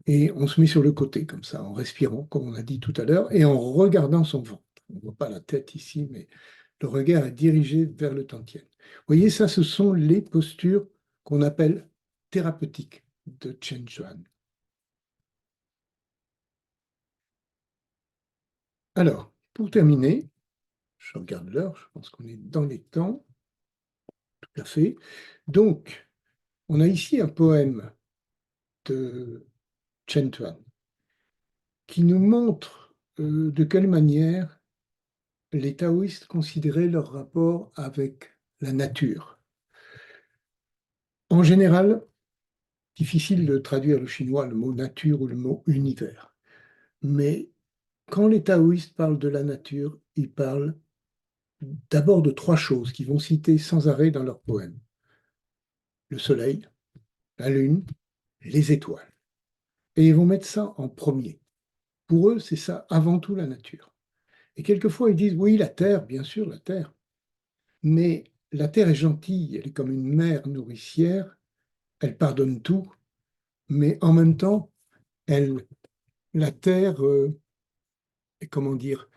Et on se met sur le côté, comme ça, en respirant, comme on a dit tout à l'heure, et en regardant son ventre. On ne voit pas la tête ici, mais le regard est dirigé vers le Tantien. Vous voyez, ça, ce sont les postures qu'on appelle thérapeutiques de Chen Chuan. Alors, pour terminer, je regarde l'heure, je pense qu'on est dans les temps, tout à fait. Donc, on a ici un poème de Chen Chuan qui nous montre de quelle manière les taoïstes considéraient leur rapport avec la nature. En général, difficile de traduire le chinois le mot nature ou le mot univers. Mais quand les taoïstes parlent de la nature, ils parlent d'abord de trois choses qu'ils vont citer sans arrêt dans leurs poèmes. Le soleil, la lune, les étoiles. Et ils vont mettre ça en premier. Pour eux, c'est ça avant tout la nature. Et quelquefois, ils disent, oui, la terre, bien sûr, la terre. Mais la terre est gentille, elle est comme une mère nourricière, elle pardonne tout, mais en même temps, elle, la terre, comment dire,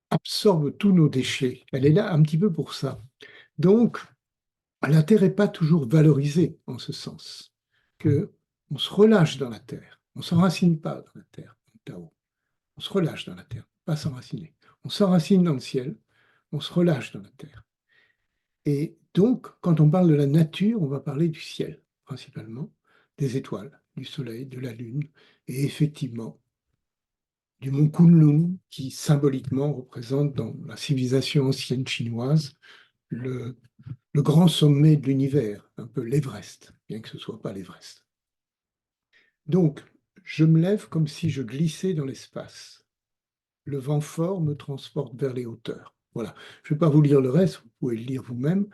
absorbe tous nos déchets. Elle est là un petit peu pour ça. Donc, la terre n'est pas toujours valorisée en ce sens, que on se relâche dans la terre, on ne s'enracine pas dans la terre, au Tao. On se relâche dans la terre, pas s'enraciner. On s'enracine dans le ciel, on se relâche dans la terre. Et donc, quand on parle de la nature, on va parler du ciel, principalement, des étoiles, du soleil, de la lune, et effectivement, du mont Kunlun, qui symboliquement représente dans la civilisation ancienne chinoise le, le grand sommet de l'univers, un peu l'Everest, bien que ce ne soit pas l'Everest. Donc, je me lève comme si je glissais dans l'espace. Le vent fort me transporte vers les hauteurs. Voilà. Je ne vais pas vous lire le reste, vous pouvez le lire vous-même,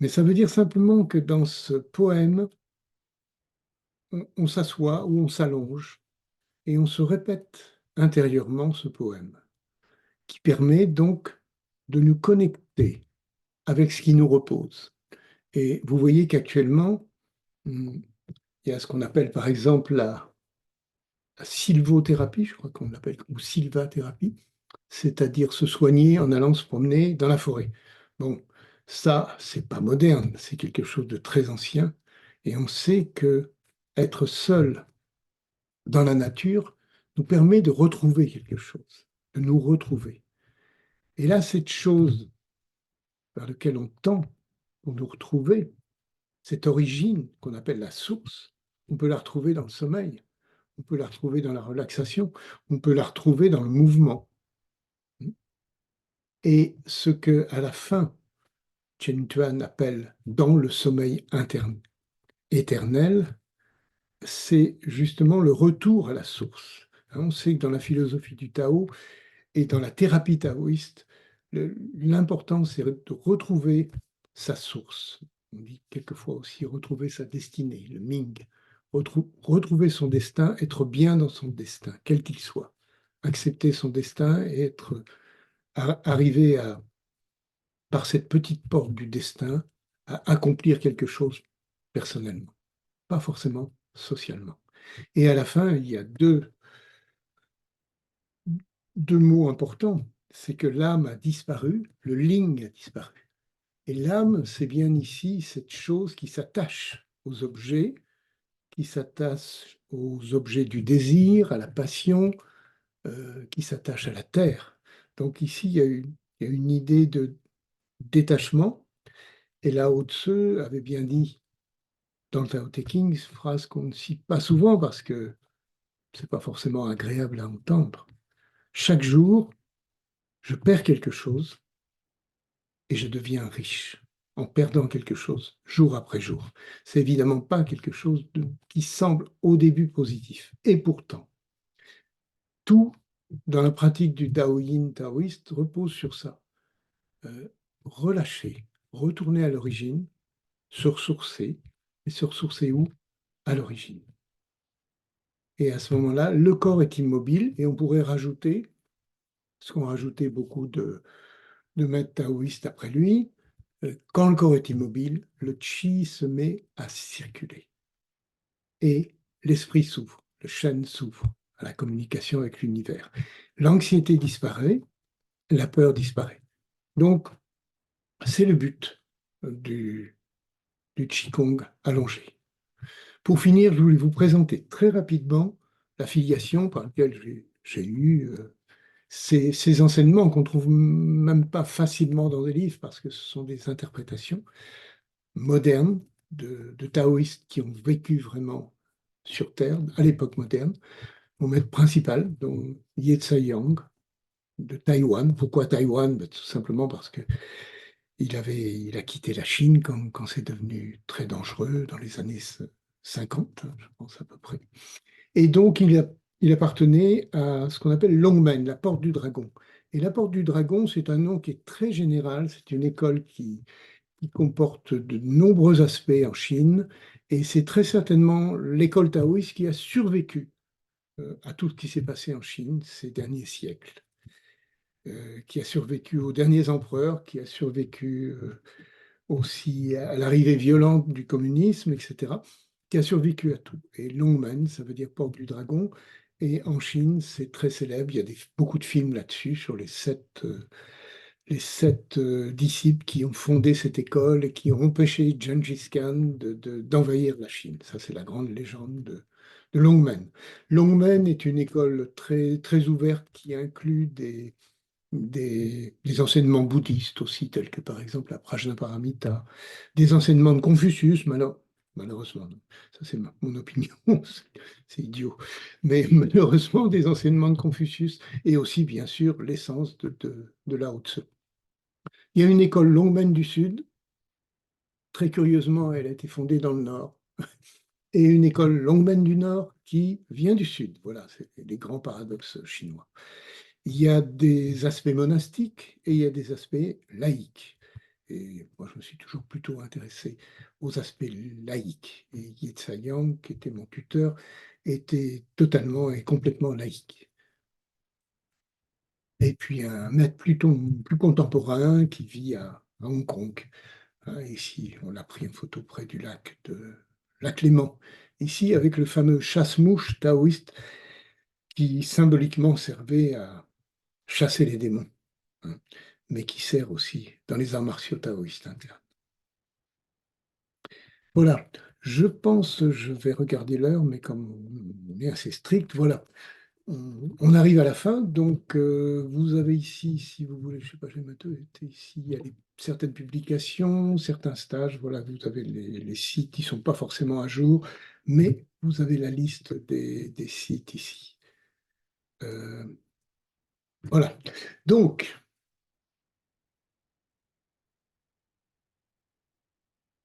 mais ça veut dire simplement que dans ce poème, on s'assoit ou on s'allonge et on se répète intérieurement ce poème, qui permet donc de nous connecter avec ce qui nous repose. Et vous voyez qu'actuellement, il y a ce qu'on appelle par exemple la sylvothérapie, je crois qu'on l'appelle, ou sylvathérapie, c'est-à-dire se soigner en allant se promener dans la forêt. Bon, ça, c'est pas moderne, c'est quelque chose de très ancien, et on sait que être seul dans la nature nous permet de retrouver quelque chose, de nous retrouver. Et là, cette chose vers laquelle on tend pour nous retrouver, cette origine qu'on appelle la source, on peut la retrouver dans le sommeil, on peut la retrouver dans la relaxation, on peut la retrouver dans le mouvement. Et ce que, à la fin, Chen Tuan appelle dans le sommeil interne, éternel, c'est justement le retour à la source. On sait que dans la philosophie du Tao et dans la thérapie taoïste, l'important, c'est de retrouver sa source. On dit quelquefois aussi retrouver sa destinée, le Ming. Retrouver son destin, être bien dans son destin, quel qu'il soit. Accepter son destin et arriver à, par cette petite porte du destin, à accomplir quelque chose personnellement, pas forcément socialement. Et à la fin, il y a deux mots importants. C'est que l'âme a disparu, le ling a disparu. Et l'âme, c'est bien ici cette chose qui s'attache aux objets, qui s'attache aux objets du désir, à la passion, qui s'attache à la terre. Donc ici, il y a une idée de détachement. Et Lao Tzu avait bien dit dans le Tao Te Ching, une phrase qu'on ne cite pas souvent parce que c'est pas forcément agréable à entendre. Chaque jour, je perds quelque chose et je deviens riche. en perdant quelque chose jour après jour. C'est évidemment pas quelque chose qui semble au début positif. Et pourtant, tout dans la pratique du Tao-Yin taoïste repose sur ça. Relâcher, retourner à l'origine, se ressourcer. Et se ressourcer où? À l'origine. Et à ce moment-là, le corps est immobile et on pourrait rajouter, ce qu'ont rajouté beaucoup de maîtres taoïstes après lui, quand le corps est immobile, le chi se met à circuler et l'esprit s'ouvre, le shen s'ouvre à la communication avec l'univers. L'anxiété disparaît, la peur disparaît. Donc, c'est le but du Qigong allongé. Pour finir, je voulais vous présenter très rapidement la filiation par laquelle j'ai eu ces enseignements qu'on trouve même pas facilement dans des livres parce que ce sont des interprétations modernes de taoïstes qui ont vécu vraiment sur Terre à l'époque moderne. Mon maître principal, donc Ye Tsai-yang, de Taïwan. Pourquoi Taïwan? Ben, tout simplement parce que il a quitté la Chine quand c'est devenu très dangereux dans les années 50, je pense à peu près. Et donc, il appartenait à ce qu'on appelle Longmen, la porte du dragon. Et la porte du dragon, c'est un nom qui est très général. C'est une école qui comporte de nombreux aspects en Chine. Et c'est très certainement l'école taoïste qui a survécu à tout ce qui s'est passé en Chine ces derniers siècles, qui a survécu aux derniers empereurs, qui a survécu aussi à l'arrivée violente du communisme, etc., qui a survécu à tout. Et Longmen, ça veut dire porte du dragon. Et en Chine, c'est très célèbre. Il y a beaucoup de films là-dessus, sur les sept disciples qui ont fondé cette école et qui ont empêché Gengis Khan d'envahir la Chine. Ça, c'est la grande légende de Longmen. Longmen est une école très, très ouverte qui inclut des enseignements bouddhistes aussi, tels que par exemple la Prajnaparamita, des enseignements de Confucius, malheureusement, ça c'est mon opinion, c'est idiot, mais malheureusement des enseignements de Confucius et aussi bien sûr l'essence de Lao Tse. Il y a une école Longmen du Sud, très curieusement elle a été fondée dans le Nord, et une école Longmen du Nord qui vient du Sud. Voilà, c'est les grands paradoxes chinois. Il y a des aspects monastiques et il y a des aspects laïques. Et moi, je me suis toujours plutôt intéressé aux aspects laïques. Et Ye Tsai-yang, qui était mon tuteur, était totalement et complètement laïque. Et puis un maître plus contemporain qui vit à Hong Kong. Hein, ici, on l'a pris en photo près du lac de Lac Léman. Ici, avec le fameux chasse-mouche taoïste qui symboliquement servait à chasser les démons, hein, mais qui sert aussi dans les arts martiaux taoïstes internes. Voilà, je pense, je vais regarder l'heure, mais comme on est assez strict, voilà, on arrive à la fin. Donc, vous avez ici, si vous voulez, je ne sais pas, j'ai été ici, il y a certaines publications, certains stages, voilà, vous avez les sites qui ne sont pas forcément à jour, mais vous avez la liste des sites ici. Euh, voilà, donc,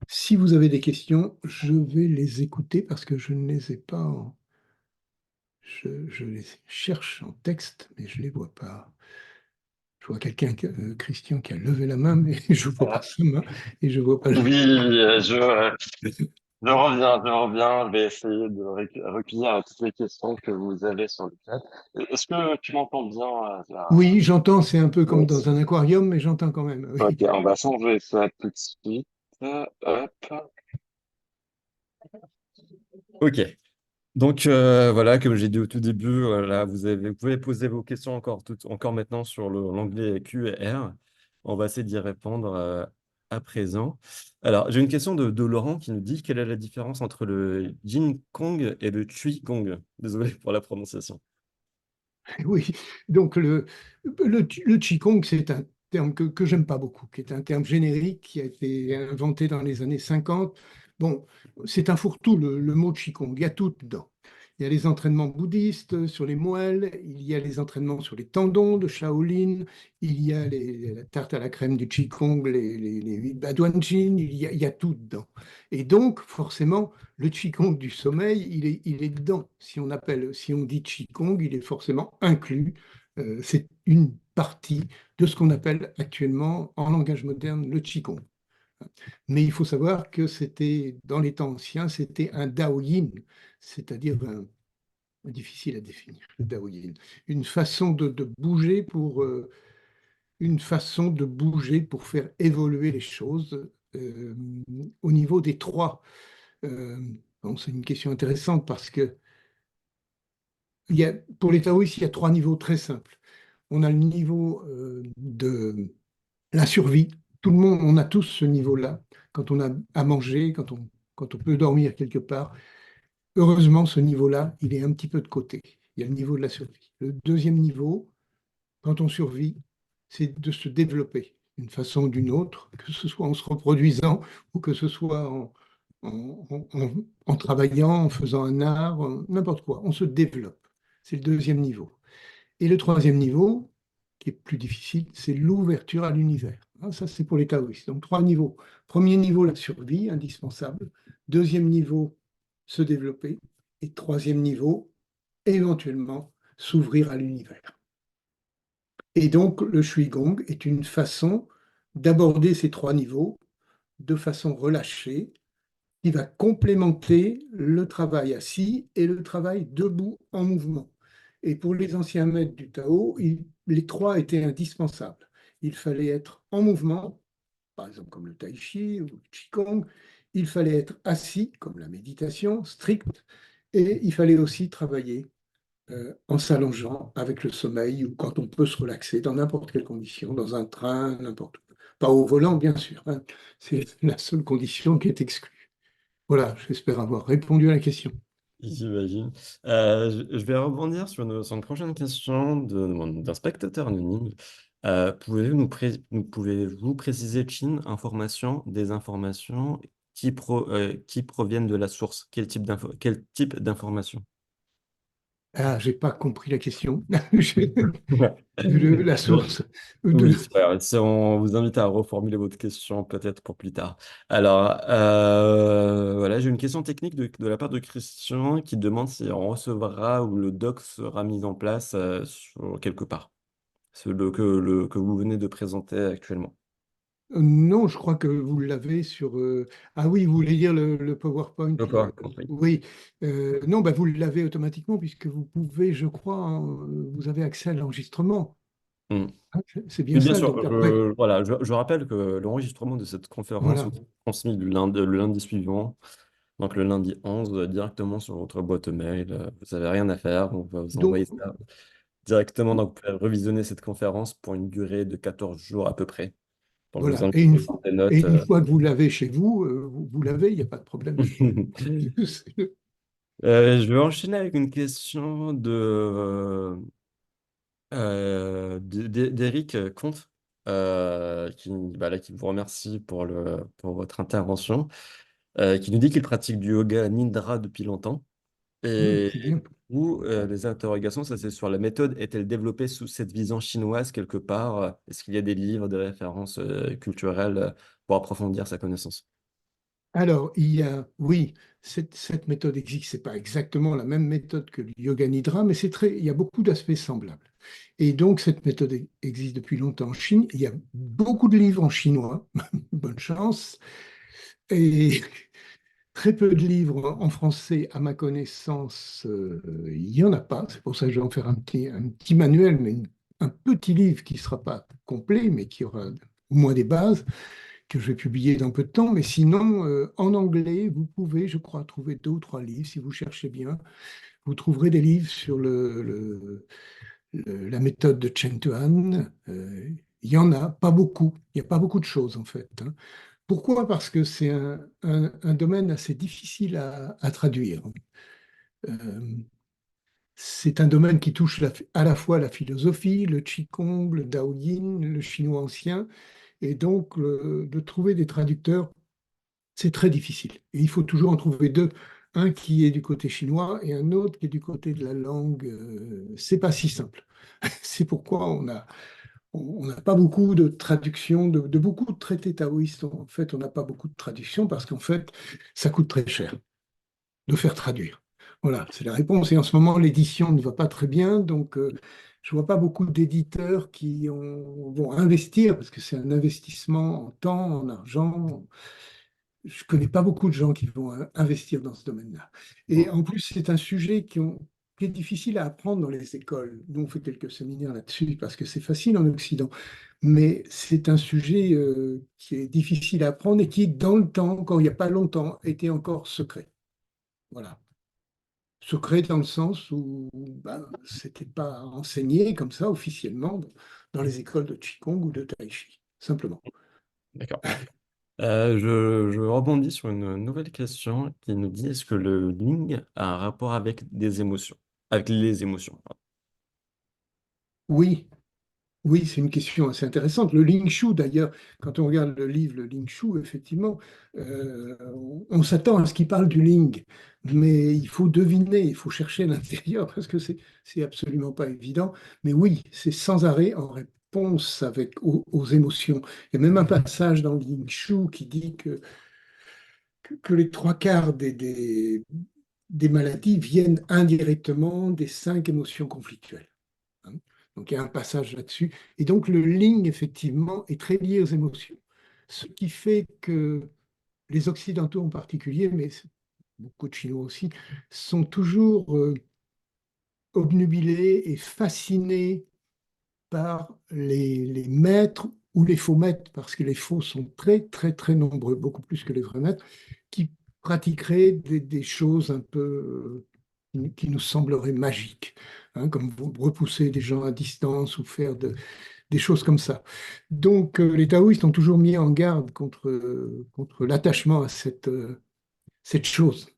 si vous avez des questions, je vais les écouter parce que je ne les ai pas je les cherche en texte, mais je ne les vois pas. Je vois quelqu'un, Christian, qui a levé la main, mais je ne vois pas Ah, sa main et je ne vois pas. oui, je reviens, je vais essayer de recueillir toutes les questions que vous avez sur le chat. Est-ce que tu m'entends bien là? Oui, j'entends, c'est un peu comme Oui. dans un aquarium, mais j'entends quand même. Ok, Oui, on va changer ça tout de suite. Hop. Ok. Donc voilà, comme j'ai dit au tout début, voilà, vous pouvez poser vos questions encore maintenant sur l'onglet Q&R. On va essayer d'y répondre à présent. Alors, j'ai une question de Laurent qui nous dit quelle est la différence entre le Yin Kong et le Chui Kong. Désolé pour la prononciation. oui. Donc, le Qigong, c'est un terme que j'aime pas beaucoup, qui est un terme générique qui a été inventé dans les années 50. Bon, c'est un fourre-tout, le mot Qigong. Il y a tout dedans. il y a les entraînements bouddhistes sur les moelles, il y a les entraînements sur les tendons de Shaolin, il y a la tarte à la crème du Qigong, les 8 Baduanjin, il y a tout dedans. Et donc, forcément, le Qigong du sommeil, il est dedans. Si on dit Qigong, il est forcément inclus. C'est une partie de ce qu'on appelle actuellement, en langage moderne, le Qigong. Mais il faut savoir que c'était, dans les temps anciens, c'était un Daoyin, c'est-à-dire difficile à définir, le Daoyin. Une façon de bouger une façon de bouger pour faire évoluer les choses euh, au niveau des trois. Euh, bon, c'est une question intéressante parce que pour les taoïstes, il y a trois niveaux très simples. On a le niveau de la survie. Tout le monde, on a tous ce niveau-là. Quand on a à manger, quand on peut dormir quelque part, heureusement, ce niveau-là, il est un petit peu de côté. Il y a le niveau de la survie. Le deuxième niveau, quand on survit, c'est de se développer d'une façon ou d'une autre, que ce soit en se reproduisant ou que ce soit en travaillant, en faisant un art, n'importe quoi. On se développe. C'est le deuxième niveau. Et le troisième niveau, qui est plus difficile, c'est l'ouverture à l'univers. Hein, ça, c'est pour les taoïstes. Donc, trois niveaux. Premier niveau, la survie, indispensable. Deuxième niveau, se développer. Et troisième niveau, éventuellement, s'ouvrir à l'univers. Et donc, le Shuigong est une façon d'aborder ces trois niveaux de façon relâchée, qui va complémenter le travail assis et le travail debout en mouvement. Et pour les anciens maîtres du Tao, les trois étaient indispensables. Il fallait être en mouvement, par exemple comme le Tai Chi ou le Qigong. Il fallait être assis, comme la méditation stricte. Et il fallait aussi travailler en s'allongeant avec le sommeil ou quand on peut se relaxer dans n'importe quelle condition, dans un train, n'importe où. Pas au volant, bien sûr, hein. C'est la seule condition qui est exclue. Voilà, j'espère avoir répondu à la question. J'imagine. Je vais rebondir sur une prochaine question d'un spectateur anonyme. Pouvez-vous préciser, Chin, information, des informations qui proviennent de la source? Quel type d'information? Ah, j'ai pas compris la question. La source de... Oui, c'est pas grave. Si on vous invite à reformuler votre question peut-être pour plus tard. Alors, voilà, j'ai une question technique de la part de Christian qui demande si on recevra ou le doc sera mis en place quelque part, que vous venez de présenter actuellement. Non, je crois que vous l'avez sur... Ah oui, vous voulez dire le PowerPoint. Je pas compris. Oui. Non, bah, vous l'avez automatiquement puisque vous pouvez, je crois, hein, vous avez accès à l'enregistrement. Hmm. Hein, c'est bien Oui, bien ça. sûr. Donc après, Voilà, je rappelle que l'enregistrement de cette conférence vous voilà, est transmis le lundi suivant. Donc le lundi 11, directement sur votre boîte mail. Vous n'avez rien à faire. On va vous donc envoyer ça directement. Donc vous pouvez revisionner cette conférence pour une durée de 14 jours à peu près. Donc je vous voilà. invite à prendre des Et notes. une fois que vous l'avez chez vous, vous l'avez, il n'y a pas de problème. Je vais enchaîner avec une question d'Éric Comte, qui vous remercie pour votre intervention, qui nous dit qu'il pratique du yoga Nidra depuis longtemps. Et C'est bien. où les interrogations, ça c'est sur la méthode, est-elle développée sous cette vision chinoise quelque part? Est-ce qu'il y a des livres, des références culturelles pour approfondir sa connaissance? Alors, oui, cette méthode existe. C'est pas exactement la même méthode que le yoga nidra, mais il y a beaucoup d'aspects semblables. Et donc, cette méthode existe depuis longtemps en Chine. Il y a beaucoup de livres en chinois. Bonne chance. Et très peu de livres en français, à ma connaissance, il n'y en a pas. C'est pour ça que je vais en faire un petit manuel, mais un petit livre qui ne sera pas complet, mais qui aura au moins des bases, que je vais publier dans peu de temps. Mais sinon, en anglais, vous pouvez, je crois, trouver deux ou trois livres. Si vous cherchez bien, vous trouverez des livres sur la méthode de Chen Tuan. Il y en a, pas beaucoup. Il n'y a pas beaucoup de choses, en fait, hein. Pourquoi? Parce que c'est un domaine assez difficile à traduire. Euh, c'est un domaine qui touche à la fois la philosophie, le Qigong, le Daoyin, le chinois ancien, et donc de trouver des traducteurs, c'est très difficile. Et il faut toujours en trouver deux. un qui est du côté chinois et un autre qui est du côté de la langue. C'est pas si simple. C'est pourquoi on n'a pas beaucoup de traductions de beaucoup de traités taoïstes. En fait, on n'a pas beaucoup de traductions parce qu'en fait, ça coûte très cher de faire traduire. Voilà, c'est la réponse. Et en ce moment, l'édition ne va pas très bien, donc je vois pas beaucoup d'éditeurs qui vont investir, parce que c'est un investissement en temps, en argent. Je connais pas beaucoup de gens qui vont investir dans ce domaine-là. Et en plus, c'est un sujet qui est difficile à apprendre dans les écoles. Nous, on fait quelques séminaires là-dessus parce que c'est facile en Occident. Mais c'est un sujet qui est difficile à apprendre et qui, dans le temps, encore il n'y a pas longtemps, était encore secret. Voilà. Secret dans le sens où ben, c'était pas enseigné comme ça officiellement dans les écoles de Qigong ou de Tai Chi, simplement. D'accord. Je rebondis sur une nouvelle question qui nous dit est-ce que le Ling a un rapport avec des émotions, avec les émotions? Oui, oui, c'est une question assez intéressante. Le Ling Shu, d'ailleurs, quand on regarde le livre, le Ling Shu, effectivement, on s'attend à ce qu'il parle du Ling, mais il faut deviner, il faut chercher à l'intérieur parce que c'est absolument pas évident. Mais oui, c'est sans arrêt en réponse aux émotions. Il y a même un passage dans le Ling Shu qui dit que les trois quarts des maladies viennent indirectement des cinq émotions conflictuelles, hein. Donc il y a un passage là-dessus. Et donc le Ling, effectivement, est très lié aux émotions. Ce qui fait que les Occidentaux en particulier, mais beaucoup de Chinois aussi, sont toujours obnubilés et fascinés par les maîtres ou les faux maîtres, parce que les faux sont très, très, très nombreux, beaucoup plus que les vrais maîtres, qui pratiqueraient des choses un peu qui nous sembleraient magiques, hein, comme repousser des gens à distance ou faire des choses comme ça. Donc, les taoïstes ont toujours mis en garde contre l'attachement à cette chose.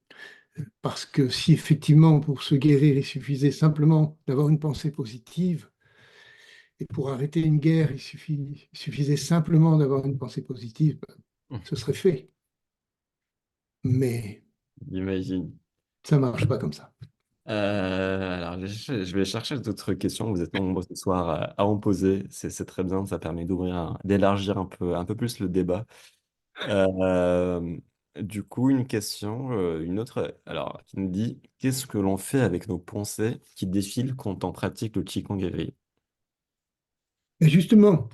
Parce que si effectivement, pour se guérir, il suffisait simplement d'avoir une pensée positive, et pour arrêter une guerre, il suffisait simplement d'avoir une pensée positive, ce serait fait. Mais J'imagine. ça ne marche pas comme ça. Alors, je vais chercher d'autres questions. Vous êtes nombreux ce soir à en poser. C'est très bien. Ça permet d'élargir un peu plus le débat. Euh, du coup, une question, une autre, alors, qui nous dit, qu'est-ce que l'on fait avec nos pensées qui défilent quand on pratique le Qigong éveillé? Mais justement,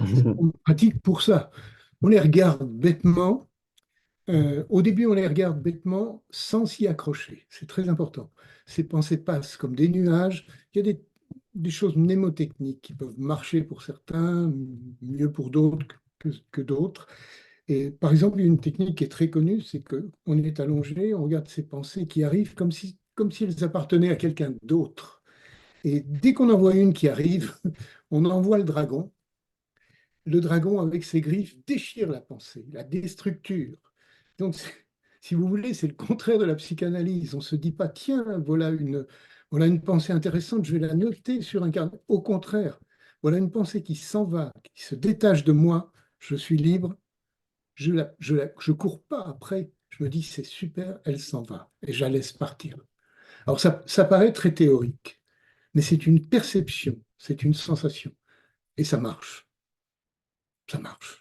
on pratique pour ça. On les regarde bêtement. Au début, on les regarde bêtement sans s'y accrocher. C'est très important. Ces pensées passent comme des nuages. Il y a des choses mnémotechniques qui peuvent marcher pour certains, mieux pour d'autres que d'autres. Et par exemple, une technique qui est très connue, c'est qu'on est allongé, on regarde ces pensées qui arrivent comme si elles appartenaient à quelqu'un d'autre. Et dès qu'on en voit une qui arrive, on envoie le dragon. Le dragon, avec ses griffes, déchire la pensée, la déstructure. Donc, si vous voulez, c'est le contraire de la psychanalyse. On ne se dit pas, tiens, voilà une pensée intéressante, je vais la noter sur un carnet. Au contraire, voilà une pensée qui s'en va, qui se détache de moi, je suis libre, je cours pas après, je me dis, c'est super, elle s'en va, et je la laisse partir. Alors, ça paraît très théorique, mais c'est une perception, c'est une sensation, et ça marche. Ça marche.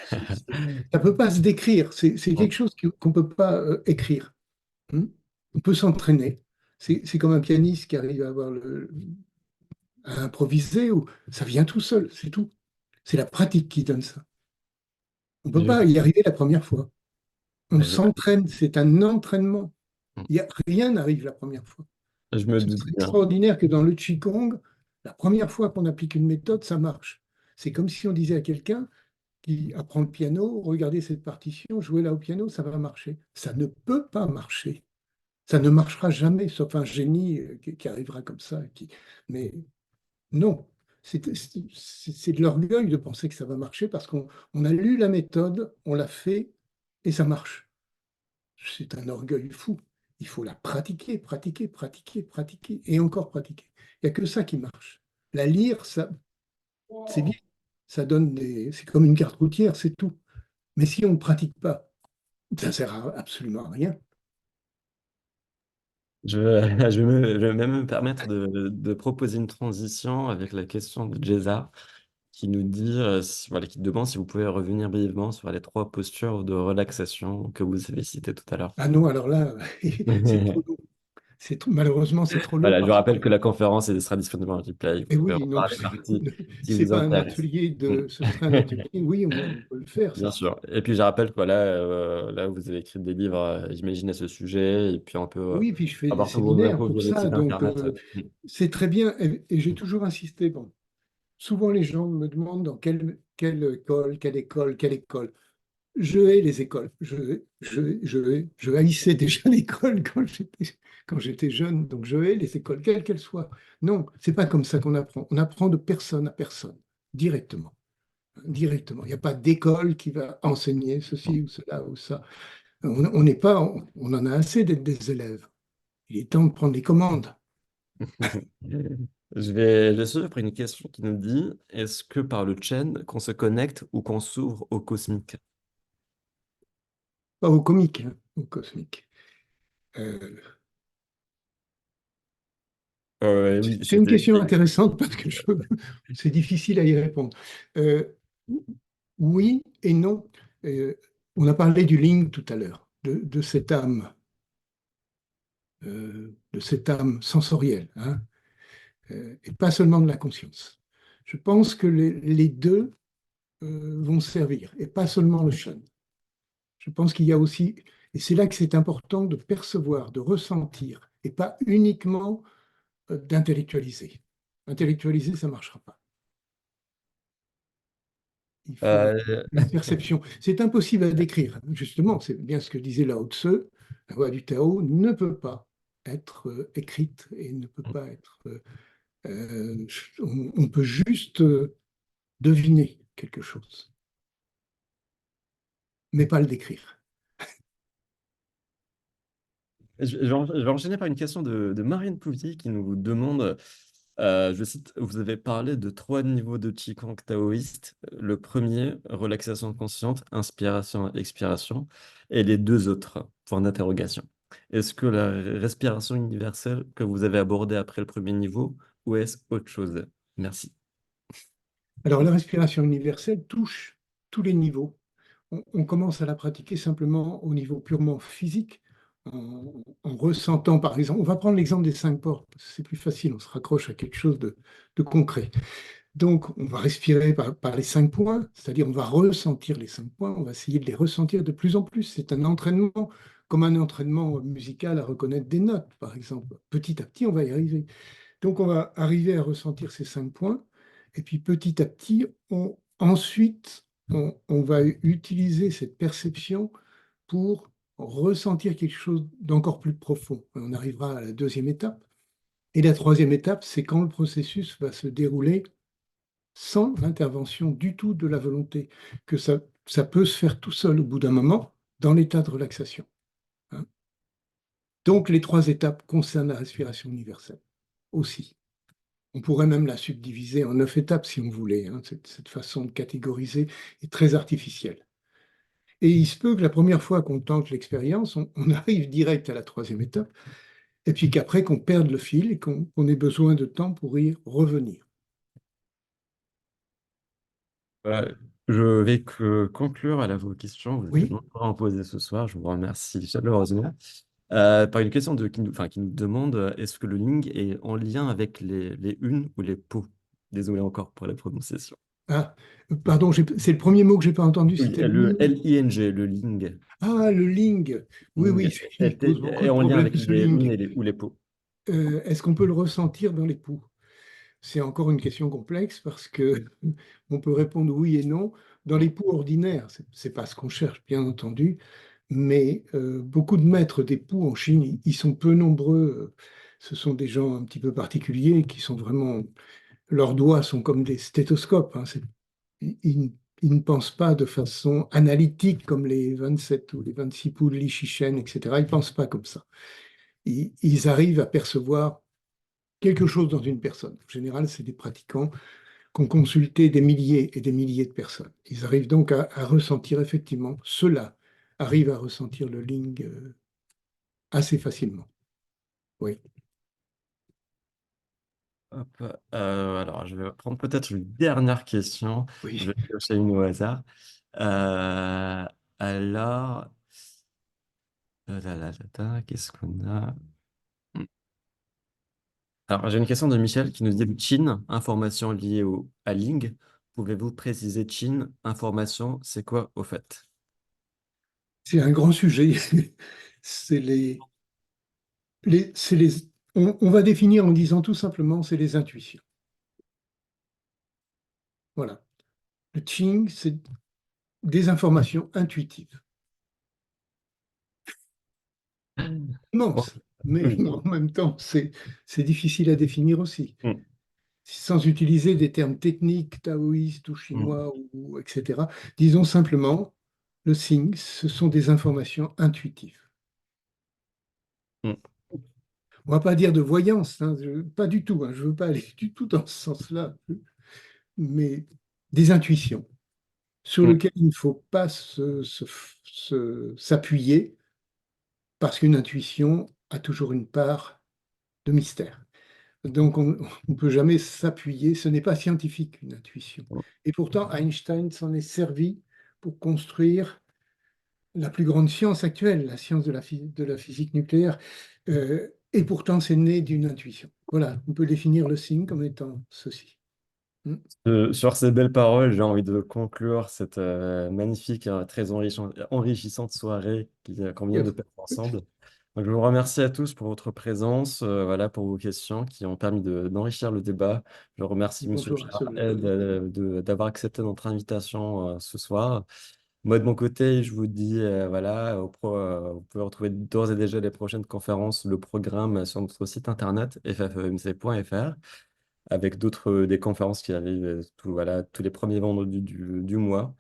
Ça ne peut pas se décrire. C'est quelque chose qu'on ne peut pas écrire. Hmm. On peut s'entraîner. C'est comme un pianiste qui arrive à improviser, ou ça vient tout seul, c'est tout. C'est la pratique qui donne ça. On ne peut Je, pas y arriver la première fois. On je, s'entraîne, c'est un entraînement. Rien n'arrive la première fois. je me Ce doute serait bien. extraordinaire que dans le Qigong, la première fois qu'on applique une méthode, ça marche. C'est comme si on disait à quelqu'un, qui apprend le piano, regardez cette partition, jouez là au piano, ça va marcher. Ça ne peut pas marcher. Ça ne marchera jamais, sauf un génie qui arrivera comme ça. Mais non, c'est de l'orgueil de penser que ça va marcher parce qu'on a lu la méthode, on l'a fait et ça marche. C'est un orgueil fou. Il faut la pratiquer, pratiquer, pratiquer, pratiquer et encore pratiquer. Il n'y a que ça qui marche. La lire, ça, c'est bien. Ça donne c'est comme une carte routière, c'est tout. Mais si on ne pratique pas, ça ne sert absolument à rien. je vais même me permettre de proposer une transition avec la question de César qui nous dit, voilà, qui demande si vous pouvez revenir brièvement sur les trois postures de relaxation que vous avez citées tout à l'heure. Ah non, alors là, c'est trop long. Malheureusement, c'est trop long Voilà, je vous parce que rappelle que la conférence elle sera disponible en replay. Vous et pouvez en oui, non, parler partie si c'est vous pas un intéresse. atelier ce serait un atelier. Oui, on peut le faire, Bien ça. sûr. Et puis je rappelle que voilà, là vous avez écrit des livres, j'imagine, à ce sujet, et puis on peut Oui, puis je fais des avoir tous vos séminaires infos pour via le ça, site donc internet. c'est très bien. Et j'ai toujours insisté. Bon, souvent les gens me demandent dans quelle école, quelle école, quelle école. Je hais les écoles. Je haïssais déjà l'école quand j'étais jeune, donc je hais les écoles, quelles qu'elles soient. Non, c'est pas comme ça qu'on apprend. On apprend de personne à personne, directement. Directement. Il n'y a pas d'école qui va enseigner ceci ou cela ou ça. On n'est pas, on en a assez d'être des élèves. Il est temps de prendre les commandes. Je vais suivre après une question qui nous dit, est-ce que par le chain qu'on se connecte ou qu'on s'ouvre au cosmique? Pas au comique, hein, au cosmique. Euh, Oui, c'est une question intéressante parce que c'est difficile à y répondre. Euh, oui et non. Euh, on a parlé du Ling tout à l'heure, de cette âme sensorielle, hein, et pas seulement de la conscience. Je pense que les deux vont servir, et pas seulement le Shen. Je pense qu'il y a aussi, et c'est là que c'est important de percevoir, de ressentir, et pas uniquement d'intellectualiser. Intellectualiser, ça ne marchera pas. Il faut Euh, une perception. C'est impossible à décrire. Justement, c'est bien ce que disait Lao Tzu. La voie du Tao ne peut pas être écrite et ne peut pas être. On peut juste deviner quelque chose, mais pas le décrire. je vais enchaîner par une question de Marianne Pouvier qui nous demande, je cite, vous avez parlé de trois niveaux de Qigong taoïste. Le premier, relaxation consciente, inspiration, expiration, et les deux autres, point d'interrogation. Est-ce que la respiration universelle que vous avez abordée après le premier niveau, ou est-ce autre chose? Merci. Alors, la respiration universelle touche tous les niveaux. On commence à la pratiquer simplement au niveau purement physique, en ressentant, par exemple, on va prendre l'exemple des cinq portes, parce que c'est plus facile, on se raccroche à quelque chose de concret. Donc, on va respirer par les cinq points, c'est-à-dire on va ressentir les cinq points, on va essayer de les ressentir de plus en plus. C'est un entraînement, comme un entraînement musical à reconnaître des notes, par exemple. Petit à petit, on va y arriver. Donc, on va arriver à ressentir ces cinq points, et puis petit à petit, ensuite, on va utiliser cette perception pour ressentir quelque chose d'encore plus profond. On arrivera à la deuxième étape. Et la troisième étape, c'est quand le processus va se dérouler sans l'intervention du tout de la volonté, que ça peut se faire tout seul au bout d'un moment dans l'état de relaxation, hein. Donc les trois étapes concernent la respiration universelle aussi. On pourrait même la subdiviser en 9 étapes si on voulait, hein. Cette façon de catégoriser est très artificielle. Et il se peut que la première fois qu'on tente l'expérience, on arrive direct à la troisième étape, et puis qu'après qu'on perde le fil et qu'on ait besoin de temps pour y revenir. Je vais conclure à vos questions. Vous avez Oui. longtemps à en poser ce soir. Je vous remercie chaleureusement. Par une question qui nous demande, est-ce que le Ling est en lien avec les unes ou les pots? Désolé encore pour la prononciation. Ah, pardon, c'est le premier mot que j'ai pas entendu, Oui, c'était le Ling. L-I-N-G, le Ling. Ah, le Ling. Oui, Ling oui, il pose beaucoup est de en lien problèmes, avec ce les unes Ling. et ou les pots. Est-ce qu'on peut le ressentir dans les poux? C'est encore une question complexe parce que on peut répondre oui et non. Dans les poux ordinaires, c'est pas ce qu'on cherche, bien entendu, mais beaucoup de maîtres des poux en Chine, ils sont peu nombreux. Ce sont des gens un petit peu particuliers qui sont vraiment, leurs doigts sont comme des stéthoscopes, hein. Ils ne pensent pas de façon analytique comme les 27 ou les 26 poux de Li Shichen, etc. Ils ne pensent pas comme ça. Ils arrivent à percevoir quelque chose dans une personne. En général, c'est des pratiquants qui ont consulté des milliers et des milliers de personnes. Ils arrivent donc à ressentir effectivement, ceux-là arrivent à ressentir le Ling assez facilement. Oui, Hop, alors, je vais prendre peut-être une dernière question. oui. Je vais chercher une au hasard. Euh, alors, qu'est-ce qu'on a? Alors, j'ai une question de Michel qui nous dit Chine, information liée à Ling. Pouvez-vous préciser Chine, information, c'est quoi au fait? C'est un grand sujet. C'est c'est les, on va définir en disant tout simplement, c'est les intuitions. Voilà. Le Qing, c'est des informations intuitives. Bon. Immense, mais Hmm, en même temps, c'est difficile à définir aussi. hmm, Sans utiliser des termes techniques, taoïstes ou hmm, chinois, ou, etc. Disons simplement, le Qing, ce sont des informations intuitives. hmm, On ne va pas dire de voyance, hein, pas du tout, hein, je ne veux pas aller du tout dans ce sens-là, mais des intuitions sur hmm, lesquelles il ne faut pas s'appuyer parce qu'une intuition a toujours une part de mystère. Donc, on ne peut jamais s'appuyer, ce n'est pas scientifique une intuition. hmm. Et pourtant, Einstein s'en est servi pour construire la plus grande science actuelle, la science de la physique nucléaire. Et pourtant, c'est né d'une intuition. Voilà, on peut définir le signe comme étant ceci. Hmm. Sur ces belles paroles, j'ai envie de conclure cette magnifique, très enrichissante soirée qu'on vient de Yes. passer ensemble. Donc, je vous remercie à tous pour votre présence, voilà, pour vos questions qui ont permis d'enrichir le débat. Je remercie Monsieur Bonjour à Gérard celui. Ed d'avoir accepté notre invitation ce soir. Moi, de mon côté, je vous dis, voilà, vous pouvez retrouver d'ores et déjà les prochaines conférences, le programme sur notre site internet ffemc.fr avec des conférences qui arrivent voilà, tous les premiers vendredis du mois.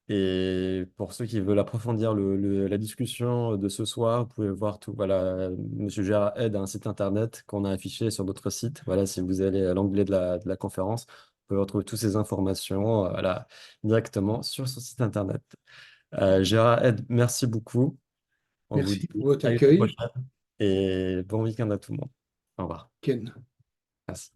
Et pour ceux qui veulent approfondir la discussion de ce soir, vous pouvez voir tout. Voilà, Monsieur Gérard aide à un site internet qu'on a affiché sur notre site. Voilà, si vous allez à l'onglet de la conférence, vous pouvez retrouver toutes ces informations voilà, directement sur son site internet. Gérard aide, merci beaucoup. On vous Merci dit pour votre à une accueil, prochaine et bon week-end à tout le monde. Au revoir. Ken. Merci.